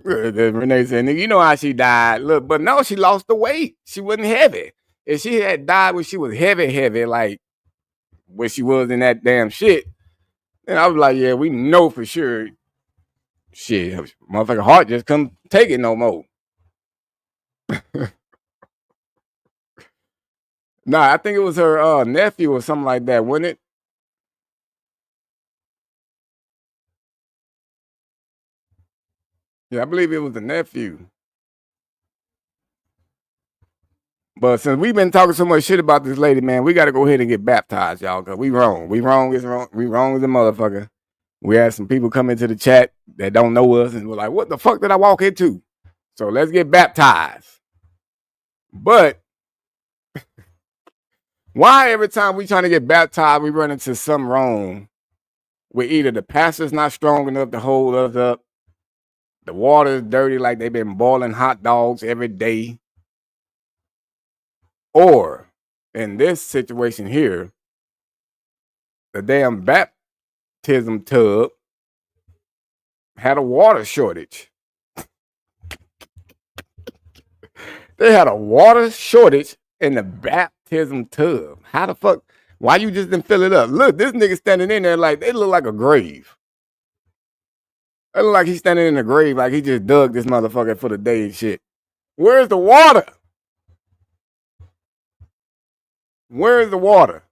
Renee said, you know how she died. Look, but no, she lost the weight. She wasn't heavy. If she had died when she was heavy, like when she was in that damn shit, and I was like, yeah, we know for sure. Shit, motherfucking heart just couldn't take it no more. Nah, I think it was her nephew or something like that, wasn't it? Yeah, I believe it was the nephew. But since we've been talking so much shit about this lady, man, we got to go ahead and get baptized, y'all, because we wrong. We wrong as a motherfucker. We had some people come into the chat that don't know us and we're like, what the fuck did I walk into? So let's get baptized. But why every time we trying to get baptized, we run into something wrong with either the pastor's not strong enough to hold us up, the water is dirty like they've been boiling hot dogs every day, or in this situation here, the damn baptism tub had a water shortage. They had a water shortage in the baptism tub. How the fuck? Why you just didn't fill it up? Look, this nigga standing in there like they look like a grave. It look like he's standing in a grave like he just dug this motherfucker for the day and shit. Where's the water? Where's the water?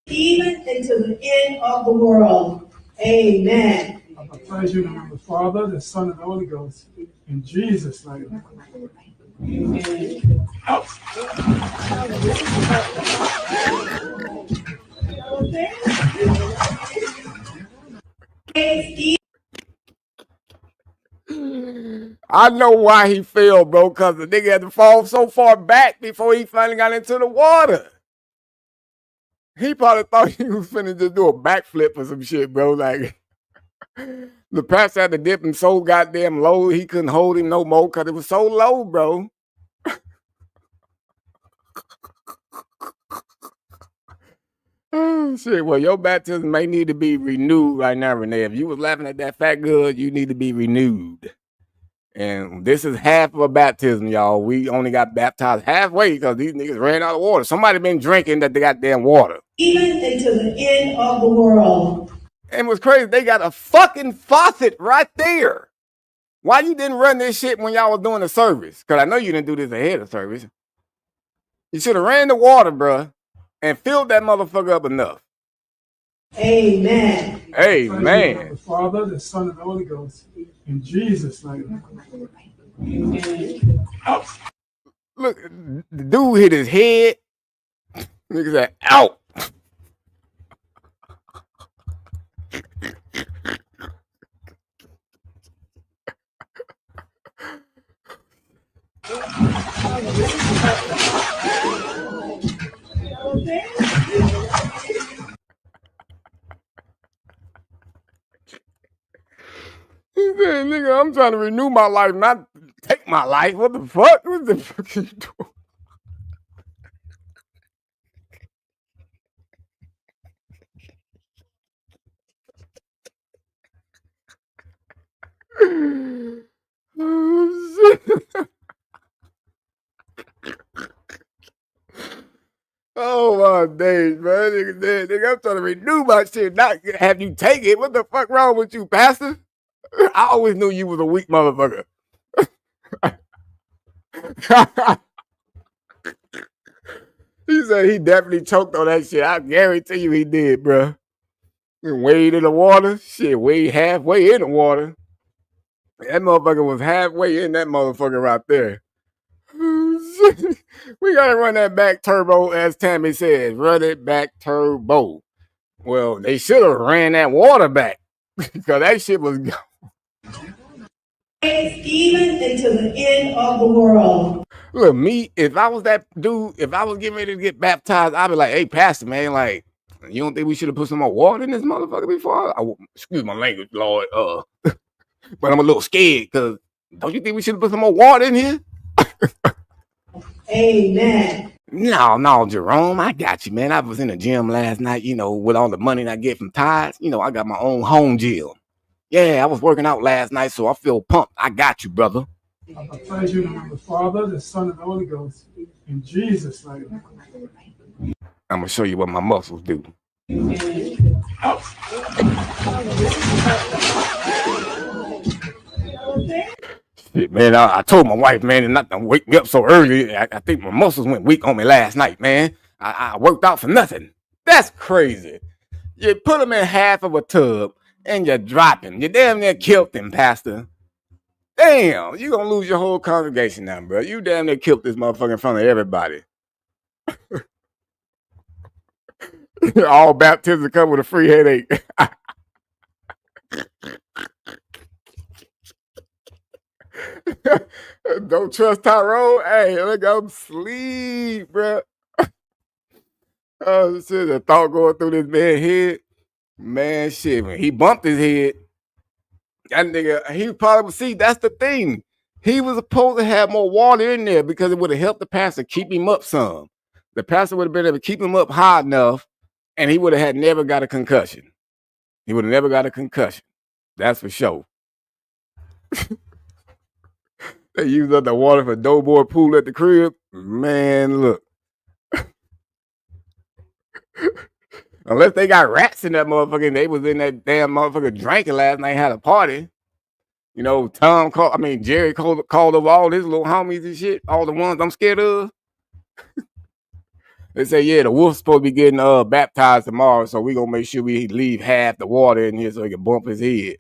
Even into the end of the world. Amen. I praise you in the name of the Father, the Son, and the Holy Ghost. In Jesus' name. Amen. I know why he fell, bro, because the nigga had to fall so far back before he finally got into the water. He probably thought he was finna just do a backflip or some shit, bro. Like, the pastor had to dip him so goddamn low, he couldn't hold him no more because it was so low, bro. Oh, shit. Well, your baptism may need to be renewed right now, Renee. If you was laughing at that fat good, you need to be renewed. And this is half of a baptism, y'all. We only got baptized halfway because these niggas ran out of water. Somebody been drinking that goddamn water. Even into the end of the world. And what's crazy, they got a fucking faucet right there. Why you didn't run this shit when y'all was doing the service? Because I know you didn't do this ahead of service. You should have ran the water, bruh, and filled that motherfucker up enough. Amen. Amen. The Father, the Son, and the Holy Ghost. In Jesus' name. Look, the dude hit his head. Nigga said, out. He said, nigga, I'm trying to renew my life, not take my life. What the fuck? What the fuck are you doing? Oh, shit. Oh my days, man. Nigga, I'm trying to renew my shit, not have you take it. What the fuck wrong with you, Pastor? I always knew you was a weak motherfucker. He said he definitely choked on that shit. I guarantee you he did, bro. Wade in the water. Shit, wade halfway in the water. That motherfucker was halfway in that motherfucker right there. We gotta run that back turbo, as Tammy says. Run it back turbo. Well, they should have ran that water back because that shit was gone. Even into the end of the world. Look, me, if I was that dude, if I was getting ready to get baptized, I'd be like, hey, Pastor, man, like, you don't think we should have put some more water in this motherfucker before? Excuse my language, Lord. But I'm a little scared because don't you think we should have put some more water in here? Amen. No, Jerome, I got you, man. I was in the gym last night, you know, with all the money I get from tithes. You know, I got my own home gym. Yeah, I was working out last night, so I feel pumped. I got you, brother. I praise you in the Father, the Son, and the Holy Ghost. In Jesus' name. I'm going to show you what my muscles do. Shit, man, I told my wife, man, not to wake me up so early. I think my muscles went weak on me last night, man. I worked out for nothing. That's crazy. You put them in half of a tub and you drop him. You damn near killed him, Pastor. Damn, you gonna lose your whole congregation now, bro. You damn near killed this motherfucker in front of everybody. All baptisms come with a free headache. Don't trust Tyrone. Hey, look, I'm sleep, bro. Oh shit, the thought going through this man's head. Man, shit, when he bumped his head, that nigga, he probably would see. That's the thing. He was supposed to have more water in there because it would have helped the pastor keep him up some. The pastor would have been able to keep him up high enough, and he would have had never got a concussion. He would have never got a concussion. That's for sure. They used up the water for Doughboy pool at the crib. Man, look. Unless they got rats in that motherfucker and they was in that damn motherfucker drinking last night, had a party. You know, Jerry called over all his little homies and shit, all the ones I'm scared of. They say, yeah, the wolf's supposed to be getting baptized tomorrow, so we gonna make sure we leave half the water in here so he can bump his head.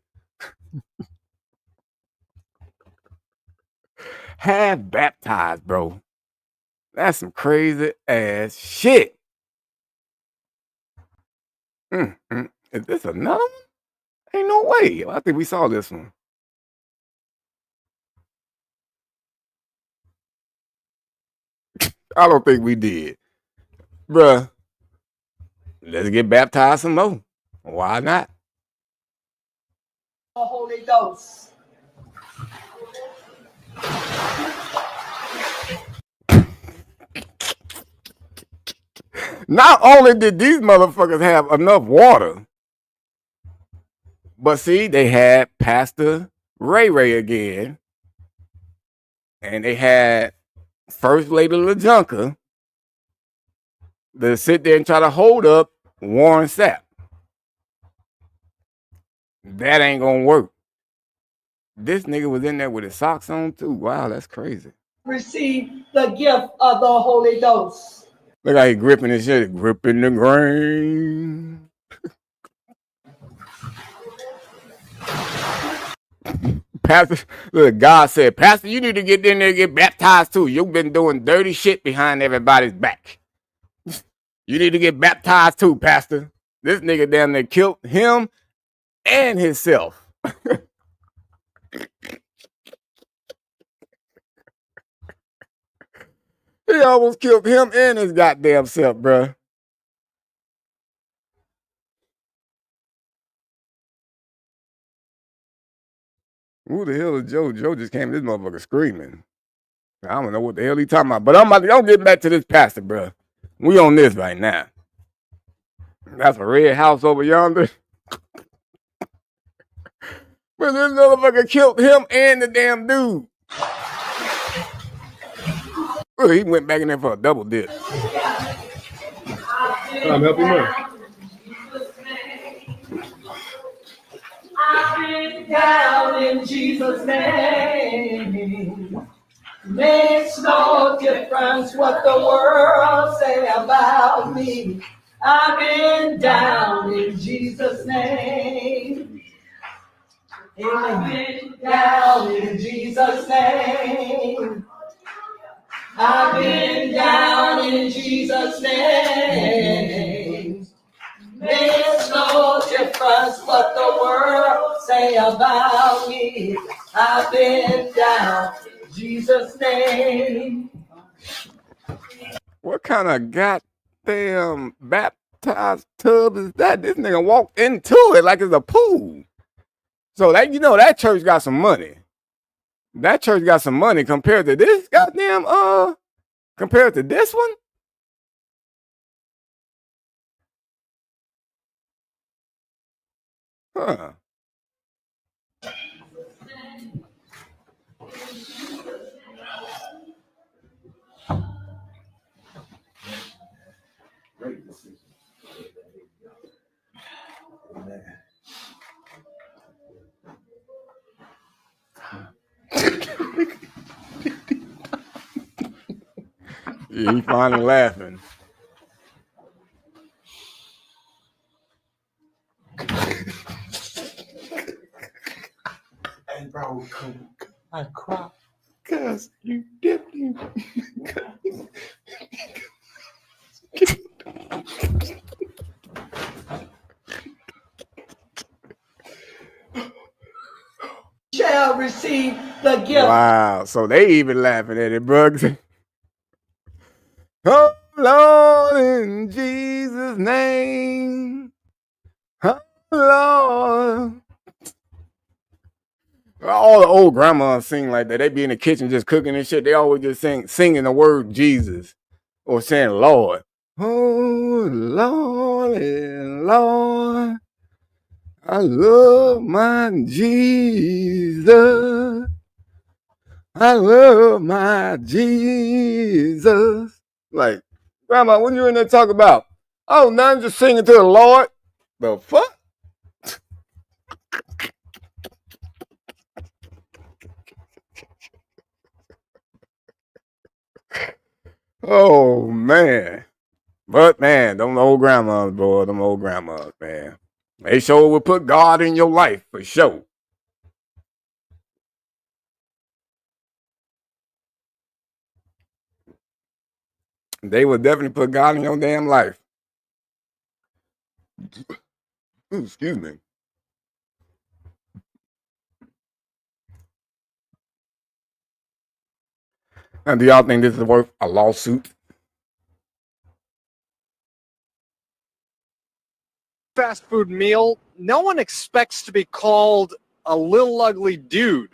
Half baptized, bro. That's some crazy ass shit. Is this another one? Ain't no way. I think we saw this one. I don't think we did. Bruh, let's get baptized some more. Why not? The Holy Ghost. Not only did these motherfuckers have enough water, but see, they had Pastor Ray again, and they had First Lady LaJunka to sit there and try to hold up Warren Sapp. That ain't gonna work. This nigga was in there with his socks on too. Wow, that's crazy. Receive the gift of the Holy Ghost. Look how he gripping his shit, gripping the grain. Pastor, look, God said, Pastor, you need to get in there and get baptized too. You've been doing dirty shit behind everybody's back. You need to get baptized too, Pastor. This nigga down there killed him and himself. He almost killed him and his goddamn self, bruh. Who the hell is Joe? Joe just came in this motherfucker screaming. I don't know what the hell he talking about. But I'm getting back to this pastor, bruh. We on this right now. That's a red house over yonder. But this motherfucker killed him and the damn dude. Look, he went back in there for a double dip. I'm helping you. I've been down in Jesus' name. Makes no difference what the world say about me. I've been down in Jesus' name. I've been down in Jesus' name. I've been down in Jesus' name. Makes no difference what the world say about me. I've been down in Jesus' name. What kind of goddamn baptized tub is that? This nigga walked into it like it's a pool. So that, you know, that church got some money. That church got some money compared to this goddamn compared to this one. Huh. Yeah, he finally laughing. Hey, bro, I cry because you dipped me. Shall receive the gift. Wow, so they even laughing at it, Bugs. Oh, Lord, in Jesus' name. Oh, Lord. All the old grandmas sing like that. They be in the kitchen just cooking and shit. They always just singing the word Jesus or saying Lord. Oh, Lord, Lord. I love my Jesus. I love my Jesus. Like, Grandma, what you in there talking about? Oh, nothing, just singing to the Lord. The fuck? Oh, man. But, man, them old grandmas, boy, them old grandmas, man. They sure will put God in your life, for sure. They will definitely put God in your damn life. Ooh, excuse me. And do y'all think this is worth a lawsuit? Fast food meal, no one expects to be called a little ugly dude.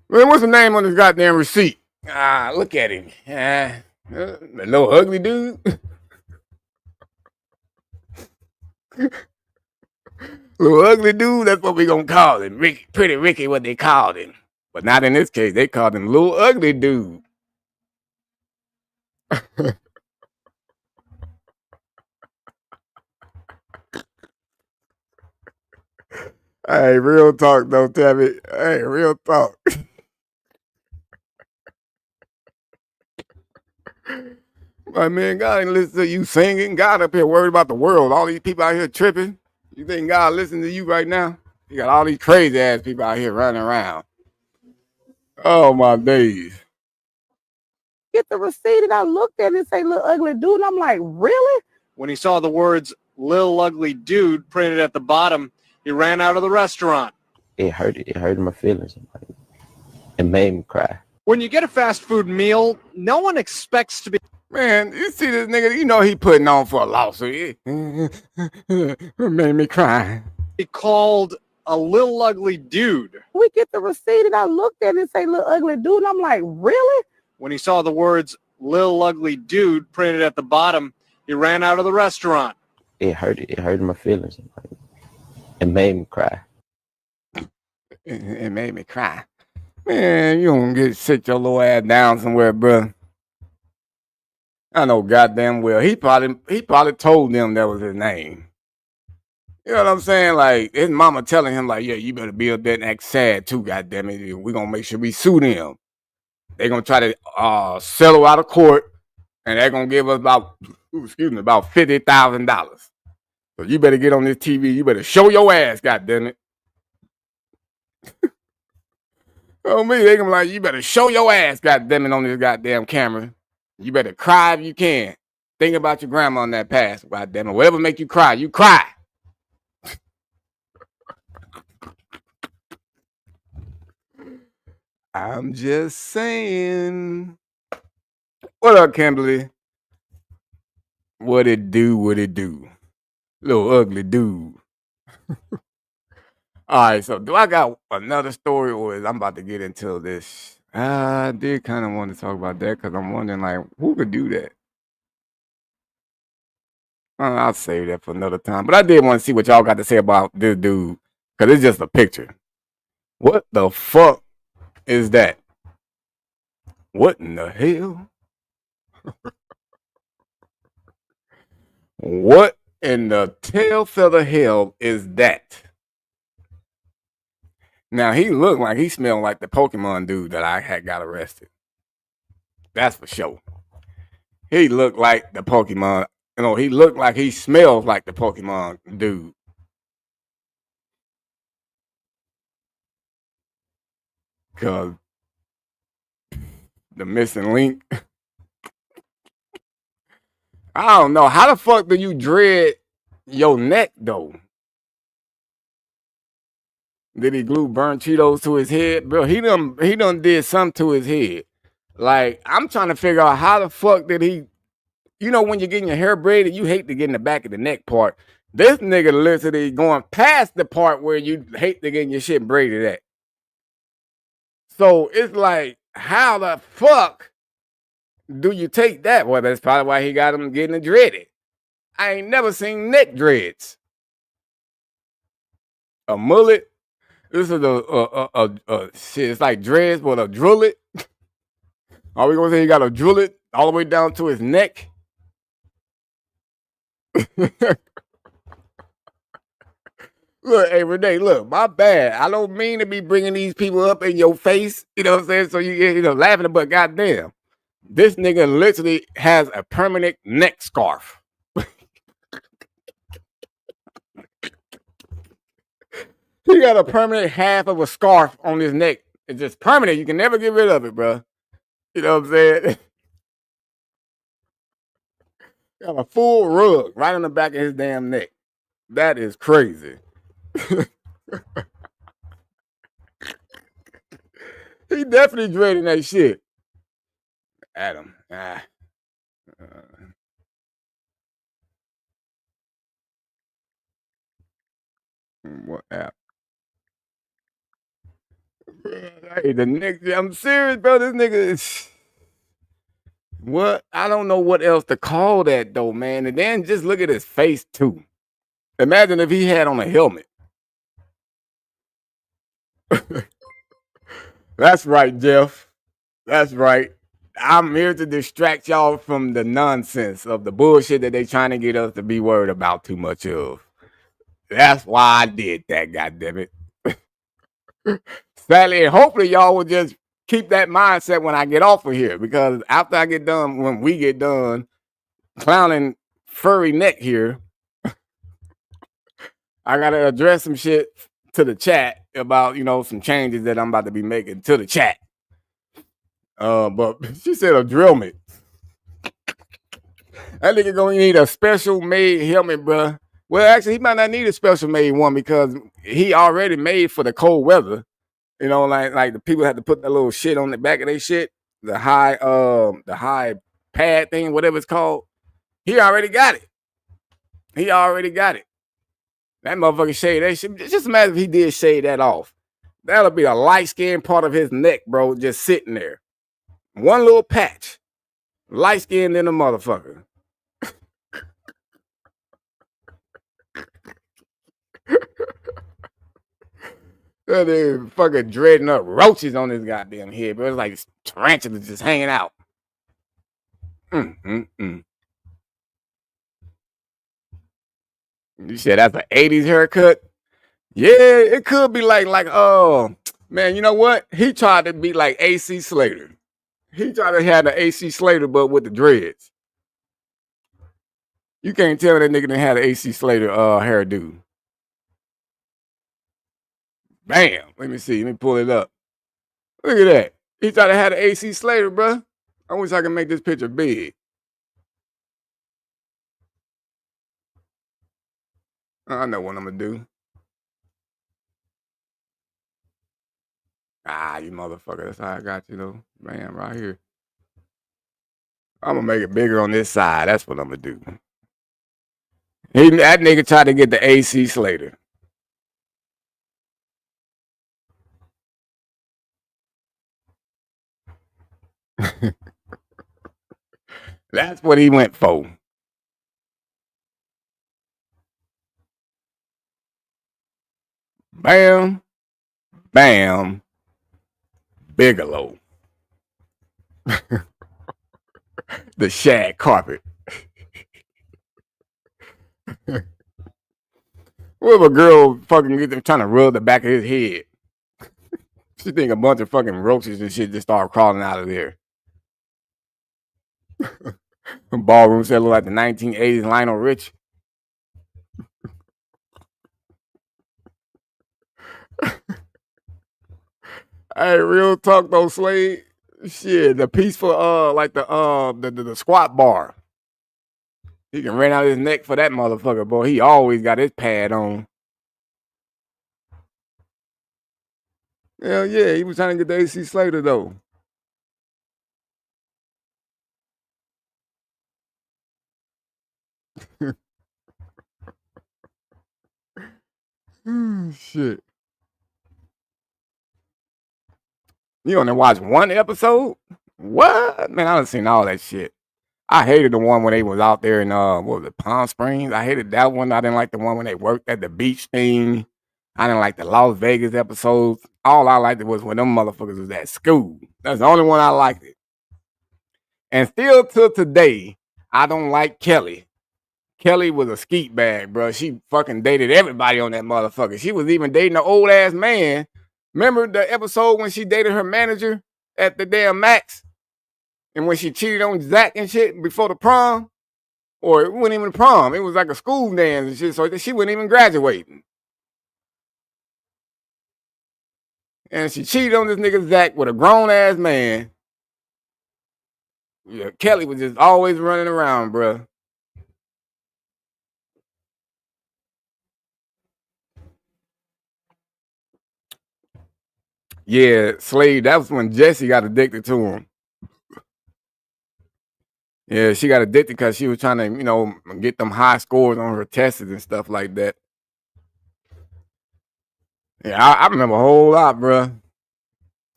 Man, what's the name on this goddamn receipt? Ah, look at him. The little ugly dude. Little ugly dude, that's what we gonna call him. Ricky, Pretty Ricky, what they called him. But not in this case. They called him Little Ugly Dude. Hey, real talk though, Tabby. Hey, real talk. Like, man, God ain't listen to you singing. God up here worried about the world. All these people out here tripping. You think God listen to you right now? You got all these crazy ass people out here running around. Oh my days. Get the receipt and I looked at it and say, "Little ugly dude." And I'm like, really? When he saw the words "Lil Ugly Dude" printed at the bottom, he ran out of the restaurant. It hurt my feelings. It made me cry. When you get a fast food meal, no one expects to be. Man, you see this nigga, you know he putting on for a lawsuit. It made me cry. Called a little ugly dude. We get the receipt and I looked at it and say, "Little ugly dude." And I'm like, really? When he saw the words "Lil Ugly Dude" printed at the bottom, he ran out of the restaurant. It hurt my feelings. It made me cry. It made me cry. Man, you don't sit your little ass down somewhere, bro. I know goddamn well. He probably told them that was his name. You know what I'm saying? Like his mama telling him, like, yeah, you better be up there and act sad too, goddamn it. We're gonna make sure we sue them. They're gonna try to settle out of court, and they're gonna give us about $50,000. So you better get on this TV. You better show your ass, goddamn it. Oh me, they gonna be like, you better show your ass, goddamn it, on this goddamn camera. You better cry if you can. Think about your grandma on that past, goddamn it. Whatever make you cry, you cry. I'm just saying. What up, Kimberly? What it do? What it do? Little ugly dude. All right, so do I got another story, or is I'm about to get into this? I did kind of want to talk about that because I'm wondering, like, who could do that? I'll save that for another time. But I did want to see what y'all got to say about this dude because it's just a picture. What the fuck is that? What in the hell? What in the tail feather hell is that? Now, he looked like he smelled like the Pokemon dude that I had got arrested. That's for sure. He looked like the Pokemon. You know, he looked like he smells like the Pokemon dude. Because the missing link. I don't know. How the fuck do you dread your neck, though? Did he glue burnt Cheetos to his head? Bro, he done did something to his head. Like, I'm trying to figure out how the fuck did he, you know, when you're getting your hair braided, you hate to get in the back of the neck part. This nigga literally going past the part where you hate to get your shit braided at. So it's like, how the fuck do you take that? Well, that's probably why he got him getting it dreaded. I ain't never seen neck dreads. A mullet. This is a shit. It's like dreads, but a drullet. Are we gonna say he got a drullet all the way down to his neck? Look, hey Renee, look, my bad. I don't mean to be bringing these people up in your face. You know what I'm saying? So you know laughing, but goddamn, this nigga literally has a permanent neck scarf. He got a permanent half of a scarf on his neck. It's just permanent. You can never get rid of it, bro. You know what I'm saying? Got a full rug right on the back of his damn neck. That is crazy. He definitely dreading that shit. Adam. What app? Hey, the next, I'm serious, bro. This nigga is. What? I don't know what else to call that though, man. And then just look at his face too. Imagine if he had on a helmet. That's right, Jeff. That's right. I'm here to distract y'all from the nonsense of the bullshit that they trying to get us to be worried about too much of. That's why I did that, goddammit. Sadly, and hopefully y'all will just keep that mindset when I get off of here, because after I get done, when we get done clowning furry neck here, I gotta address some shit to the chat about, you know, some changes that I'm about to be making to the chat. But she said a drill me. That nigga gonna need a special made helmet, bruh. Well, actually, he might not need a special made one because he already made for the cold weather. You know, like the people had to put that little shit on the back of their shit, the high pad thing, whatever it's called. He already got it. He already got it. That motherfucker shade that shit. Just imagine if he did shade that off. That'll be a light skin part of his neck, bro, just sitting there. One little patch. Light skinned than a motherfucker. That nigga fucking dreading up roaches on his goddamn head, bro. It's like tarantulas just hanging out. You said that's an 80s haircut? Yeah, it could be like, man, you know what? He tried to be like AC Slater. He tried to have the AC Slater, but with the dreads. You can't tell that nigga didn't have the AC Slater hairdo. Bam. Let me see. Let me pull it up. Look at that. He tried to have the AC Slater, bro. I wish I could make this picture big. I know what I'm gonna do. Ah, you motherfucker. That's how I got you, though. Bam, right here. I'm gonna make it bigger on this side. That's what I'm gonna do. That nigga tried to get the AC Slater. That's what he went for. Bam, bam, Bigelow. The shag carpet. What if a girl fucking get them trying to rub the back of his head? She think a bunch of fucking roaches and shit just start crawling out of there. Ballroom set look like the 1980s Lionel Rich. Hey, real talk though, Slade. Shit, the peaceful like the squat bar. He can rent out his neck for that motherfucker, boy. He always got his pad on. Hell yeah, he was trying to get the AC Slater though. Shit. You only watch one episode? What? Man, I done seen all that shit. I hated the one when they was out there in what was it, Palm Springs? I hated that one. I didn't like the one when they worked at the beach thing. I didn't like the Las Vegas episodes. All I liked was when them motherfuckers was at school. That's the only one I liked it. And still till today, I don't like Kelly. Kelly was a skeet bag, bro. She fucking dated everybody on that motherfucker. She was even dating an old ass man. Remember the episode when she dated her manager at the damn Max? And when she cheated on Zach and shit before the prom? Or it wasn't even a prom. It was like a school dance and shit. So she wasn't even graduating. And she cheated on this nigga Zach with a grown ass man. Yeah, Kelly was just always running around, bro. Yeah, Slade, that was when Jesse got addicted to him. Yeah, she got addicted because she was trying to, you know, get them high scores on her tests and stuff like that. Yeah, I remember a whole lot, bro.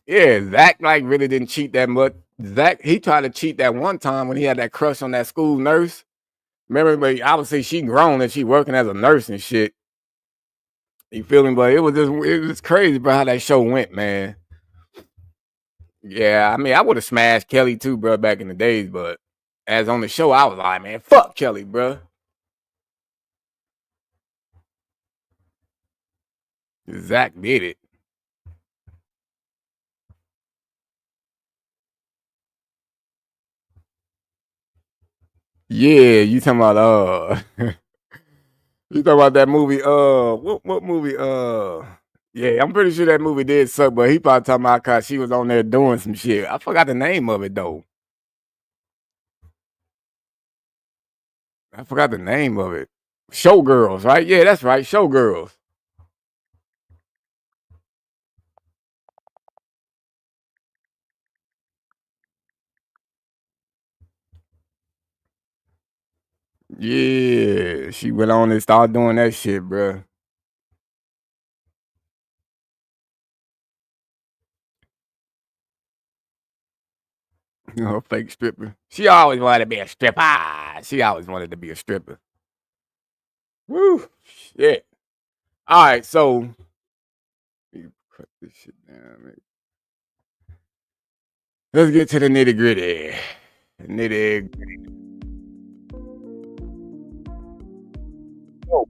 Yeah, Zach like really didn't cheat that much. Zach, he tried to cheat that one time when he had that crush on that school nurse. Remember, but obviously she grown and she working as a nurse and shit. You feel me? But it was crazy, bro, how that show went, man. Yeah, I mean, I would have smashed Kelly too, bro, back in the days, but as on the show, I was like, man, fuck Kelly, bro. Zach did it. Yeah, you talking about you talking about that movie? What movie? Yeah, I'm pretty sure that movie did suck, but he probably talking about cause she was on there doing some shit. I forgot the name of it though. I forgot the name of it. Showgirls, right? Yeah, that's right. Showgirls. Yeah, she went on and started doing that shit, bruh. You know, fake stripper. She always wanted to be a stripper. She always wanted to be a stripper. Woo, shit. All right, so let me cut this shit down. Man. Let's get to the nitty gritty. Nitty gritty. Oh.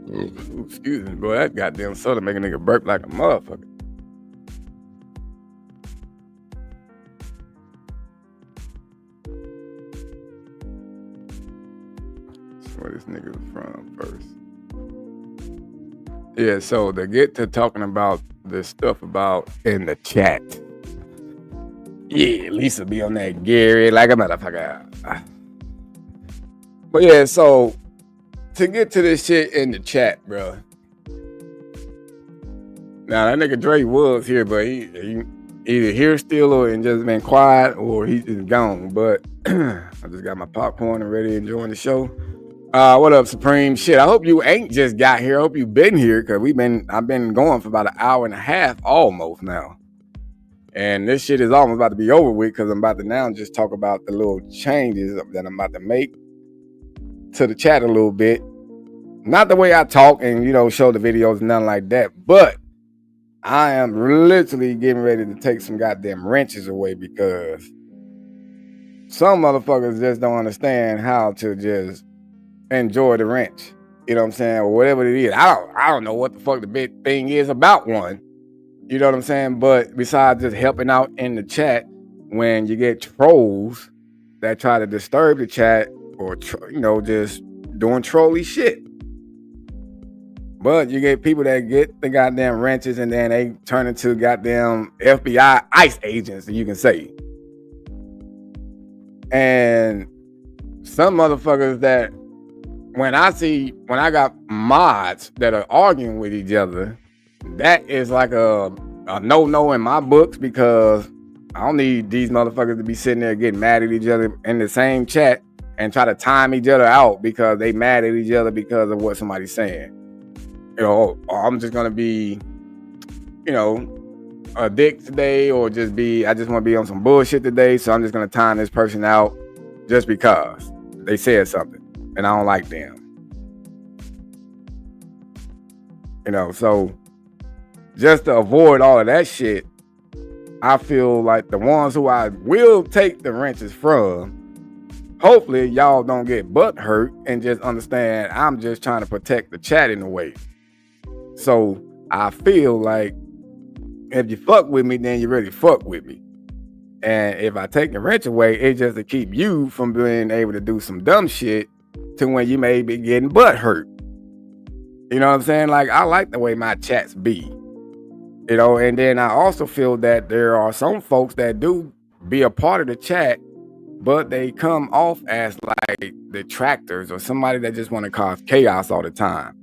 Ooh, excuse me, boy. That goddamn soda make a nigga burp like a motherfucker. Where this nigga was from first. Yeah, so to get to talking about the stuff about in the chat. Yeah, Lisa be on that Gary like a motherfucker. But yeah, so to get to this shit in the chat, bro. Now that nigga Dre was here, but he either here still or and just been quiet or he's just gone. But I just got my popcorn and ready enjoying the show. What up, Supreme? Shit, I hope you ain't just got here. I hope you been here because I've been going for about an hour and a half almost now. And this shit is almost about to be over with because I'm about to now just talk about the little changes that I'm about to make to the chat a little bit. Not the way I talk and, you know, show the videos and nothing like that, but I am literally getting ready to take some goddamn wrenches away because some motherfuckers just don't understand how to just enjoy the wrench. You know what I'm saying? Or whatever it is. I don't know what the fuck the big thing is about one. You know what I'm saying? But besides just helping out in the chat, when you get trolls that try to disturb the chat or, you know, just doing trolly shit. But you get people that get the goddamn wrenches and then they turn into goddamn FBI ICE agents, you can say. And some motherfuckers that when I got mods that are arguing with each other, that is like a no-no in my books because I don't need these motherfuckers to be sitting there getting mad at each other in the same chat and try to time each other out because they mad at each other because of what somebody's saying. You know, or I'm just gonna be, you know, a dick today, or I just want to be on some bullshit today, so I'm just gonna time this person out just because they said something and I don't like them. You know, so just to avoid all of that shit, I feel like the ones who I will take the wrenches from, hopefully y'all don't get butt hurt and just understand I'm just trying to protect the chat in a way. So I feel like if you fuck with me, then you really fuck with me. And if I take the wrench away, it's just to keep you from being able to do some dumb shit to when you may be getting butt hurt. You know what I'm saying? Like, I like the way my chats be. You know, and then I also feel that there are some folks that do be a part of the chat, but they come off as like detractors or somebody that just want to cause chaos all the time.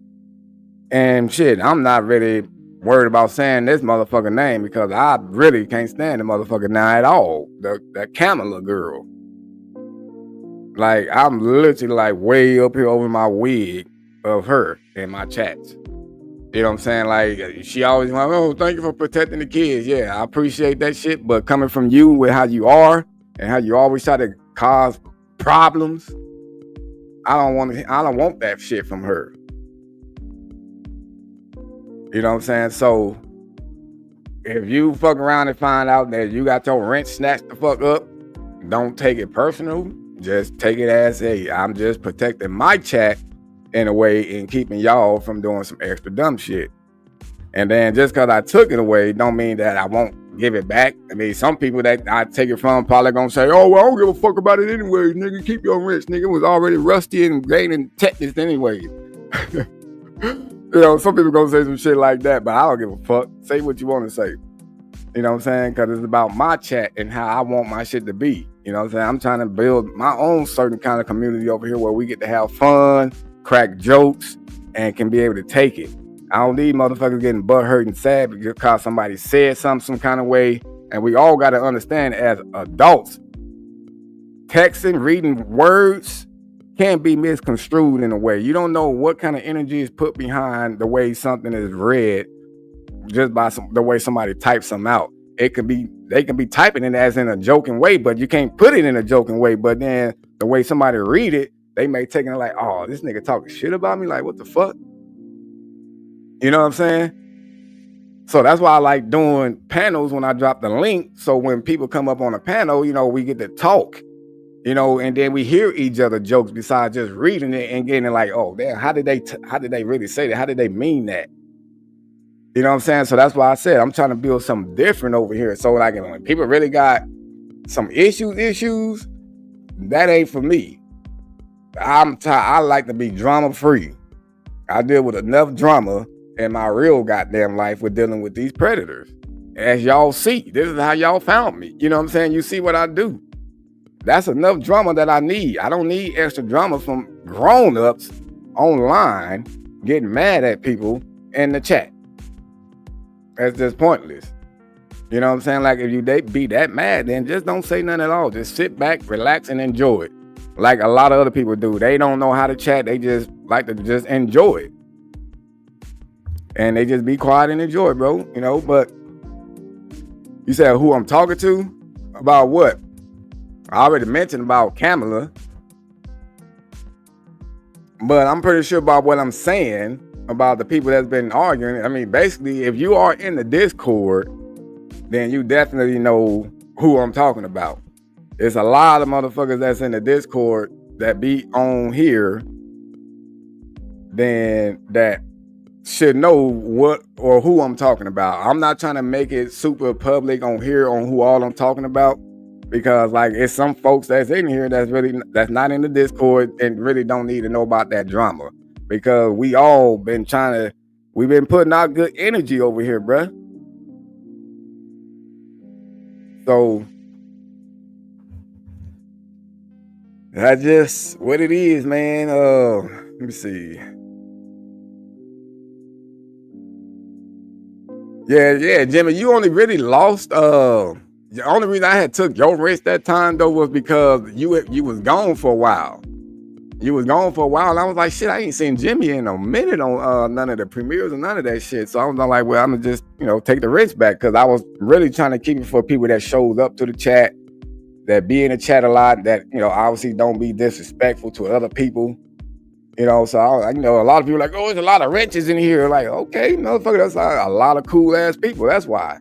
And shit, I'm not really worried about saying this motherfucker name because I really can't stand the motherfucker now at all. That Kamala girl. Like, I'm literally like way up here over my wig of her in my chats. You know what I'm saying? Like, she always like, oh, thank you for protecting the kids. Yeah, I appreciate that shit. But coming from you with how you are and how you always try to cause problems, I don't want that shit from her. You know what I'm saying? So if you fuck around and find out that you got your wrench snatched the fuck up, don't take it personal. Just take it as, hey, I'm just protecting my chat in a way and keeping y'all from doing some extra dumb shit. And then just because I took it away don't mean that I won't give it back. I mean, some people that I take it from probably gonna say, oh, well, I don't give a fuck about it anyway, nigga. Keep your wrench, nigga. It was already rusty and gaining tetanus anyway. You know, some people gonna say some shit like that, but I don't give a fuck. Say what you want to say. You know what I'm saying? Because it's about my chat and how I want my shit to be. You know what I'm saying? I'm trying to build my own certain kind of community over here where we get to have fun, crack jokes, and can be able to take it. I don't need motherfuckers getting butthurt and sad because somebody said something some kind of way. And we all got to understand as adults, texting, reading words can be misconstrued in a way. You don't know what kind of energy is put behind the way something is read just by the way somebody types them out. They can be typing it as in a joking way, but you can't put it in a joking way. But then the way somebody read it, they may take it like, oh, this nigga talking shit about me. Like, what the fuck? You know what I'm saying? So that's why I like doing panels when I drop the link. So when people come up on a panel, you know, we get to talk, you know, and then we hear each other jokes besides just reading it and getting like, oh, damn, how did they really say that? How did they mean that? You know what I'm saying? So that's why I said I'm trying to build something different over here. So like when people really got some issues, that ain't for me. I like to be drama free. I deal with enough drama in my real goddamn life with dealing with these predators. As y'all see, this is how y'all found me. You know what I'm saying? You see what I do. That's enough drama that I need. I don't need extra drama from grown-ups online getting mad at people in the chat. That's just pointless. You know what I'm saying? Like if you be that mad, then just don't say nothing at all. Just sit back, relax, and enjoy it. Like a lot of other people do. They don't know how to chat. They just like to just enjoy it. And they just be quiet and enjoy it, bro. You know, but you said who I'm talking to? About what? I already mentioned about Kamala. But I'm pretty sure about what I'm saying about the people that's been arguing. I mean, basically, if you are in the Discord, then you definitely know who I'm talking about. There's a lot of motherfuckers that's in the Discord that be on here then that should know what or who I'm talking about. I'm not trying to make it super public on here on who all I'm talking about, because like it's some folks that's in here that's not in the Discord and really don't need to know about that drama, because we all been we've been putting out good energy over here, bruh. So that's just what it is, man. Let me see. Yeah, Jimmy, you only really lost. The only reason I had took your risk that time though was because you was gone for a while. You was gone for a while. And I was like, shit, I ain't seen Jimmy in a minute on none of the premieres or none of that shit. So I was like, well, I'm gonna just take the risk back, because I was really trying to keep it for people that shows up to the chat, that be in the chat a lot, that obviously don't be disrespectful to other people. So a lot of people are like, oh, there's a lot of wrenches in here. Like, okay, motherfucker, that's a lot of cool ass people. That's why.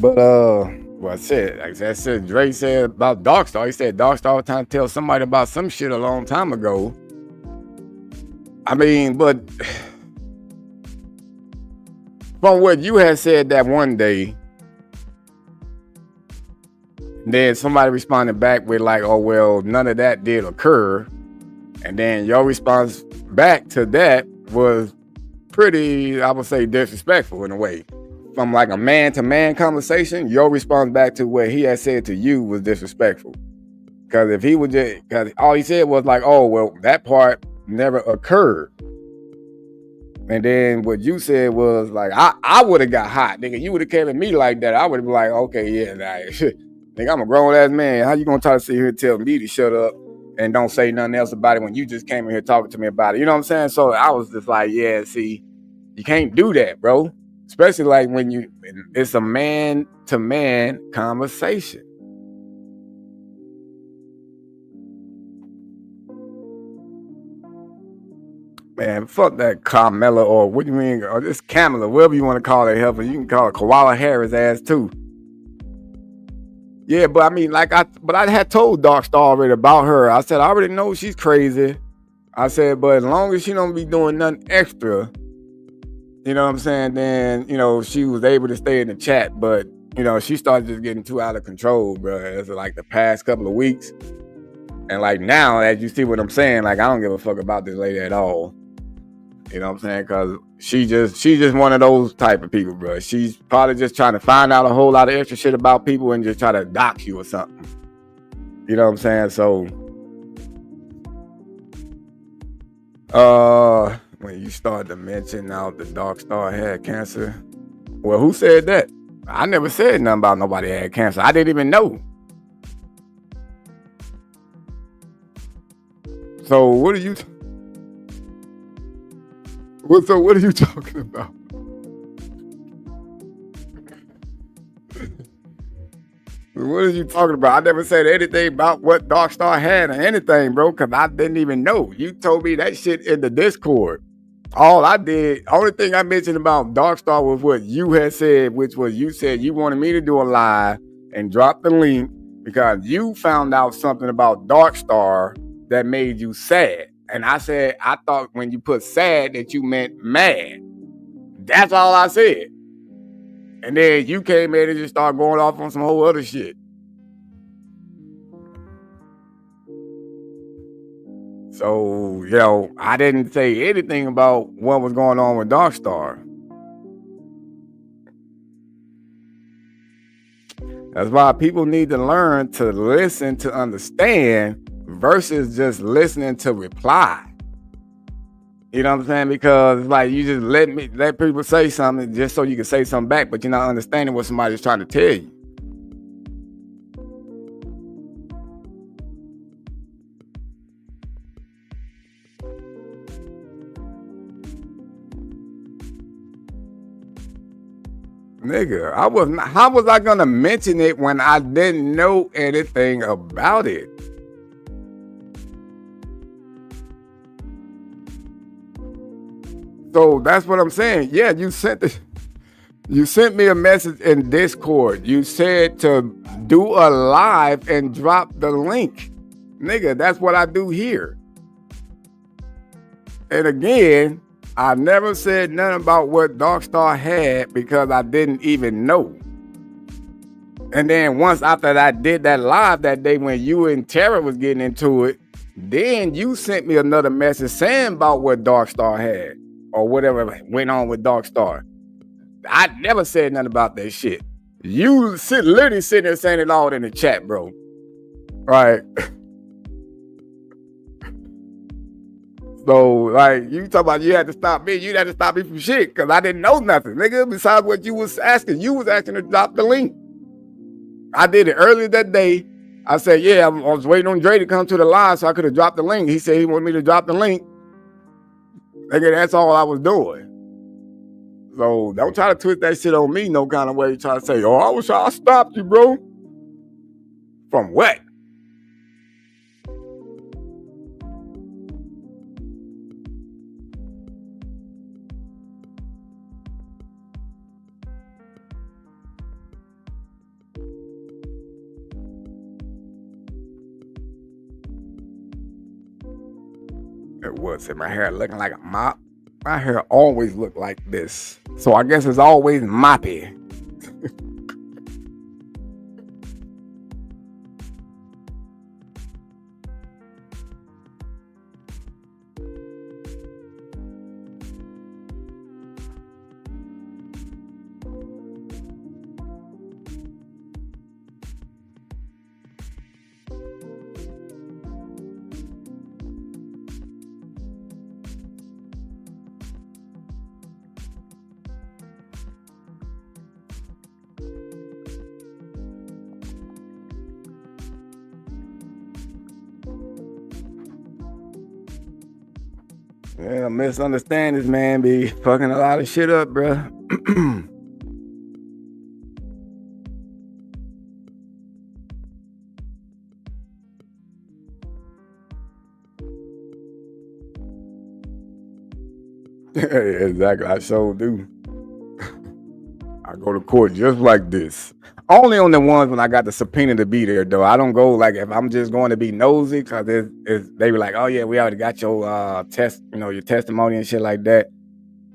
But what I said, like I said, Dre said about Darkstar. He said Darkstar was trying to tell somebody about some shit a long time ago. I mean, but from what you had said that one day, then somebody responded back with like, oh, well, none of that did occur. And then your response back to that was pretty, I would say, disrespectful in a way. From like a man-to-man conversation, your response back to what he had said to you was disrespectful. Because if he would just, because all he said was like, oh, well, that part never occurred. And then what you said was like, I would have got hot, nigga. You would have came at me like that. I would have been like, okay, yeah, nah, shit. Nigga, I'm a grown ass man. How you gonna try to sit here and tell me to shut up and don't say nothing else about it when you just came in here talking to me about it? You know what I'm saying? So I was just like, yeah, see, you can't do that, bro. Especially like when it's a man-to-man conversation. Man, fuck that Kamala, or what do you mean, or this Kamala, whatever you want to call it, helper. You can call it Koala Harris ass too. Yeah, but I mean, like I had told Dark Star already about her. I said I already know she's crazy. I said, but as long as she don't be doing nothing extra, you know what I'm saying, then, you know, she was able to stay in the chat. But, you know, she started just getting too out of control, bro. It's like the past couple of weeks. And like now, as you see what I'm saying, like I don't give a fuck about this lady at all. You know what I'm saying? Because she's just one of those type of people, bro. She's probably just trying to find out a whole lot of extra shit about people and just try to dox you or something. You know what I'm saying? So, when you start to mention out the Dark Star had cancer, well, who said that? I never said nothing about nobody had cancer. I didn't even know. So what are you? What are you talking about? What are you talking about? I never said anything about what Dark Star had or anything, bro, because I didn't even know. You told me that shit in the Discord. Only thing I mentioned about Dark Star was what you had said, which was you said you wanted me to do a live and drop the link because you found out something about Dark Star that made you sad. And I said, I thought when you put sad that you meant mad. That's all I said. And then you came in and just started going off on some whole other shit. So, you know, I didn't say anything about what was going on with Dark Star. That's why people need to learn to listen to understand versus just listening to reply. You know what I'm saying? Because like you just let people say something just so you can say something back, but you're not understanding what somebody's trying to tell you. Nigga, how was I gonna mention it when I didn't know anything about it? So that's what I'm saying. Yeah, you sent me a message in Discord. You said to do a live and drop the link. Nigga, that's what I do here. And again, I never said nothing about what Dark Star had because I didn't even know. And then once after I did that live that day when you and Tara was getting into it, then you sent me another message saying about what Dark Star had or whatever went on with Dark Star. I never said nothing about that shit. You literally sitting there saying it all in the chat, bro. Right? So, like, you talk about you had to stop me. You had to stop me from shit because I didn't know nothing, nigga, besides what you was asking. You was asking to drop the link. I did it earlier that day. I said, yeah, I was waiting on Dre to come to the live so I could have dropped the link. He said he wanted me to drop the link. Nigga, that's all I was doing. So don't try to twist that shit on me no kind of way. Try to say, oh, I wish I stopped you, bro. From what? It was. My hair looking like a mop. My hair always looked like this. So I guess it's always moppy. Yeah, misunderstandings, man, be fucking a lot of shit up, bruh. Exactly, I sure do. I go go to court just like this. Only on the ones when I got the subpoena to be there, though. I don't go like if I'm just going to be nosy, because they were like, oh yeah, we already got your your testimony and shit like that.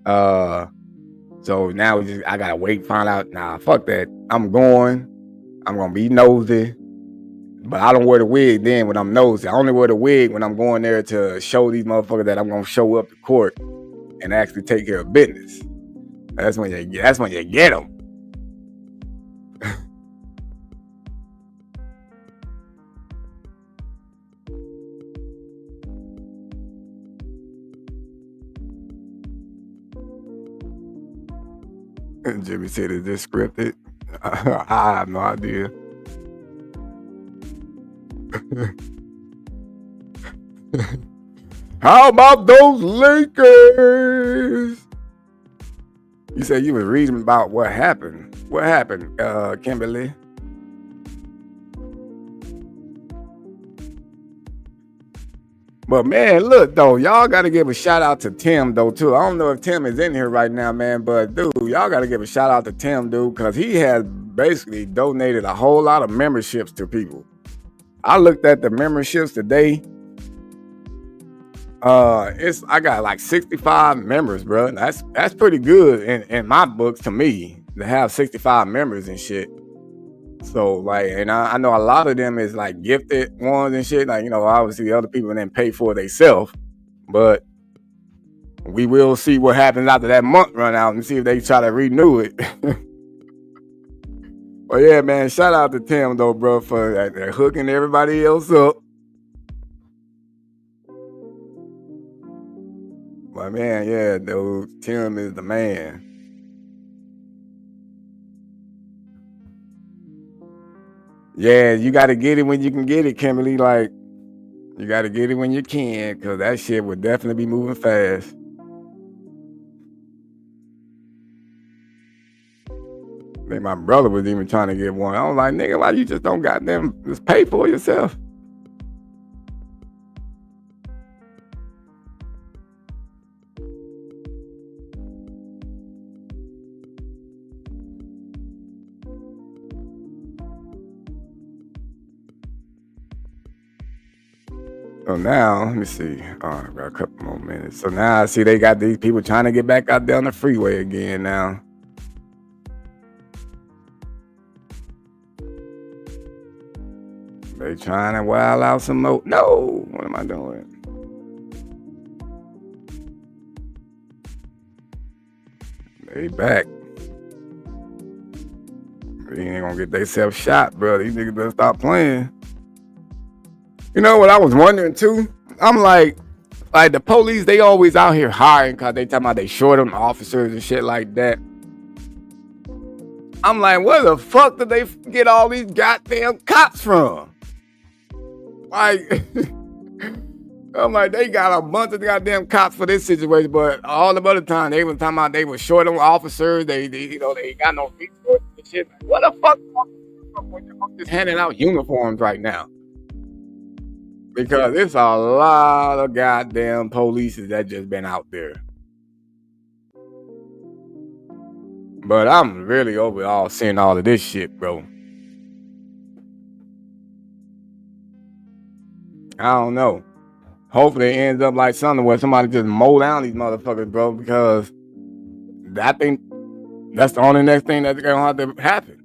So now I gotta wait, find out. Nah, fuck that. I'm gonna be nosy, but I don't wear the wig then when I'm nosy. I only wear the wig when I'm going there to show these motherfuckers that I'm gonna show up to court and actually take care of business. That's when you get them. Jimmy said, "Is this scripted?" I have no idea. How about those Lakers? You said you was reading about what happened. What happened, Kimberly? But man, look though, y'all gotta give a shout out to Tim though too. I don't know if Tim is in here right now, man, but dude, y'all gotta give a shout out to Tim, dude, because he has basically donated a whole lot of memberships to people. I looked at the memberships today. I got like 65 members, bro. That's pretty good in my books to me to have 65 members and shit. So like, and I know a lot of them is like gifted ones and shit. Like, obviously other people didn't pay for it themselves, but we will see what happens after that month run out and see if they try to renew it. But yeah, man, shout out to Tim though, bro, for hooking everybody else up. But man, yeah, dude, Tim is the man. Yeah, you got to get it when you can get it, Kimberly. Like, you got to get it when you can, because that shit would definitely be moving fast. I think my brother was even trying to get one. I was like, nigga, why you just don't goddamn just pay for it yourself? So now, let me see. Oh, I got a couple more minutes. So now I see they got these people trying to get back out there on the freeway again now. They trying to wild out some more. No, what am I doing? They back. They ain't gonna get themselves shot, bro. These niggas better stop playing. You know what I was wondering too? I'm like the police, they always out here hiring because they talking about they short on officers and shit like that. I'm like, where the fuck did they get all these goddamn cops from? Like, I'm like, they got a bunch of goddamn cops for this situation, but all the other time they was talking about they were short on officers. They ain't got no resources and shit. What the fuck? I'm just handing out uniforms right now. Because it's a lot of goddamn police that just been out there. But I'm really overall seeing all of this shit, bro. I don't know. Hopefully it ends up like something where somebody just mow down these motherfuckers, bro, because I think that's the only next thing that's gonna have to happen.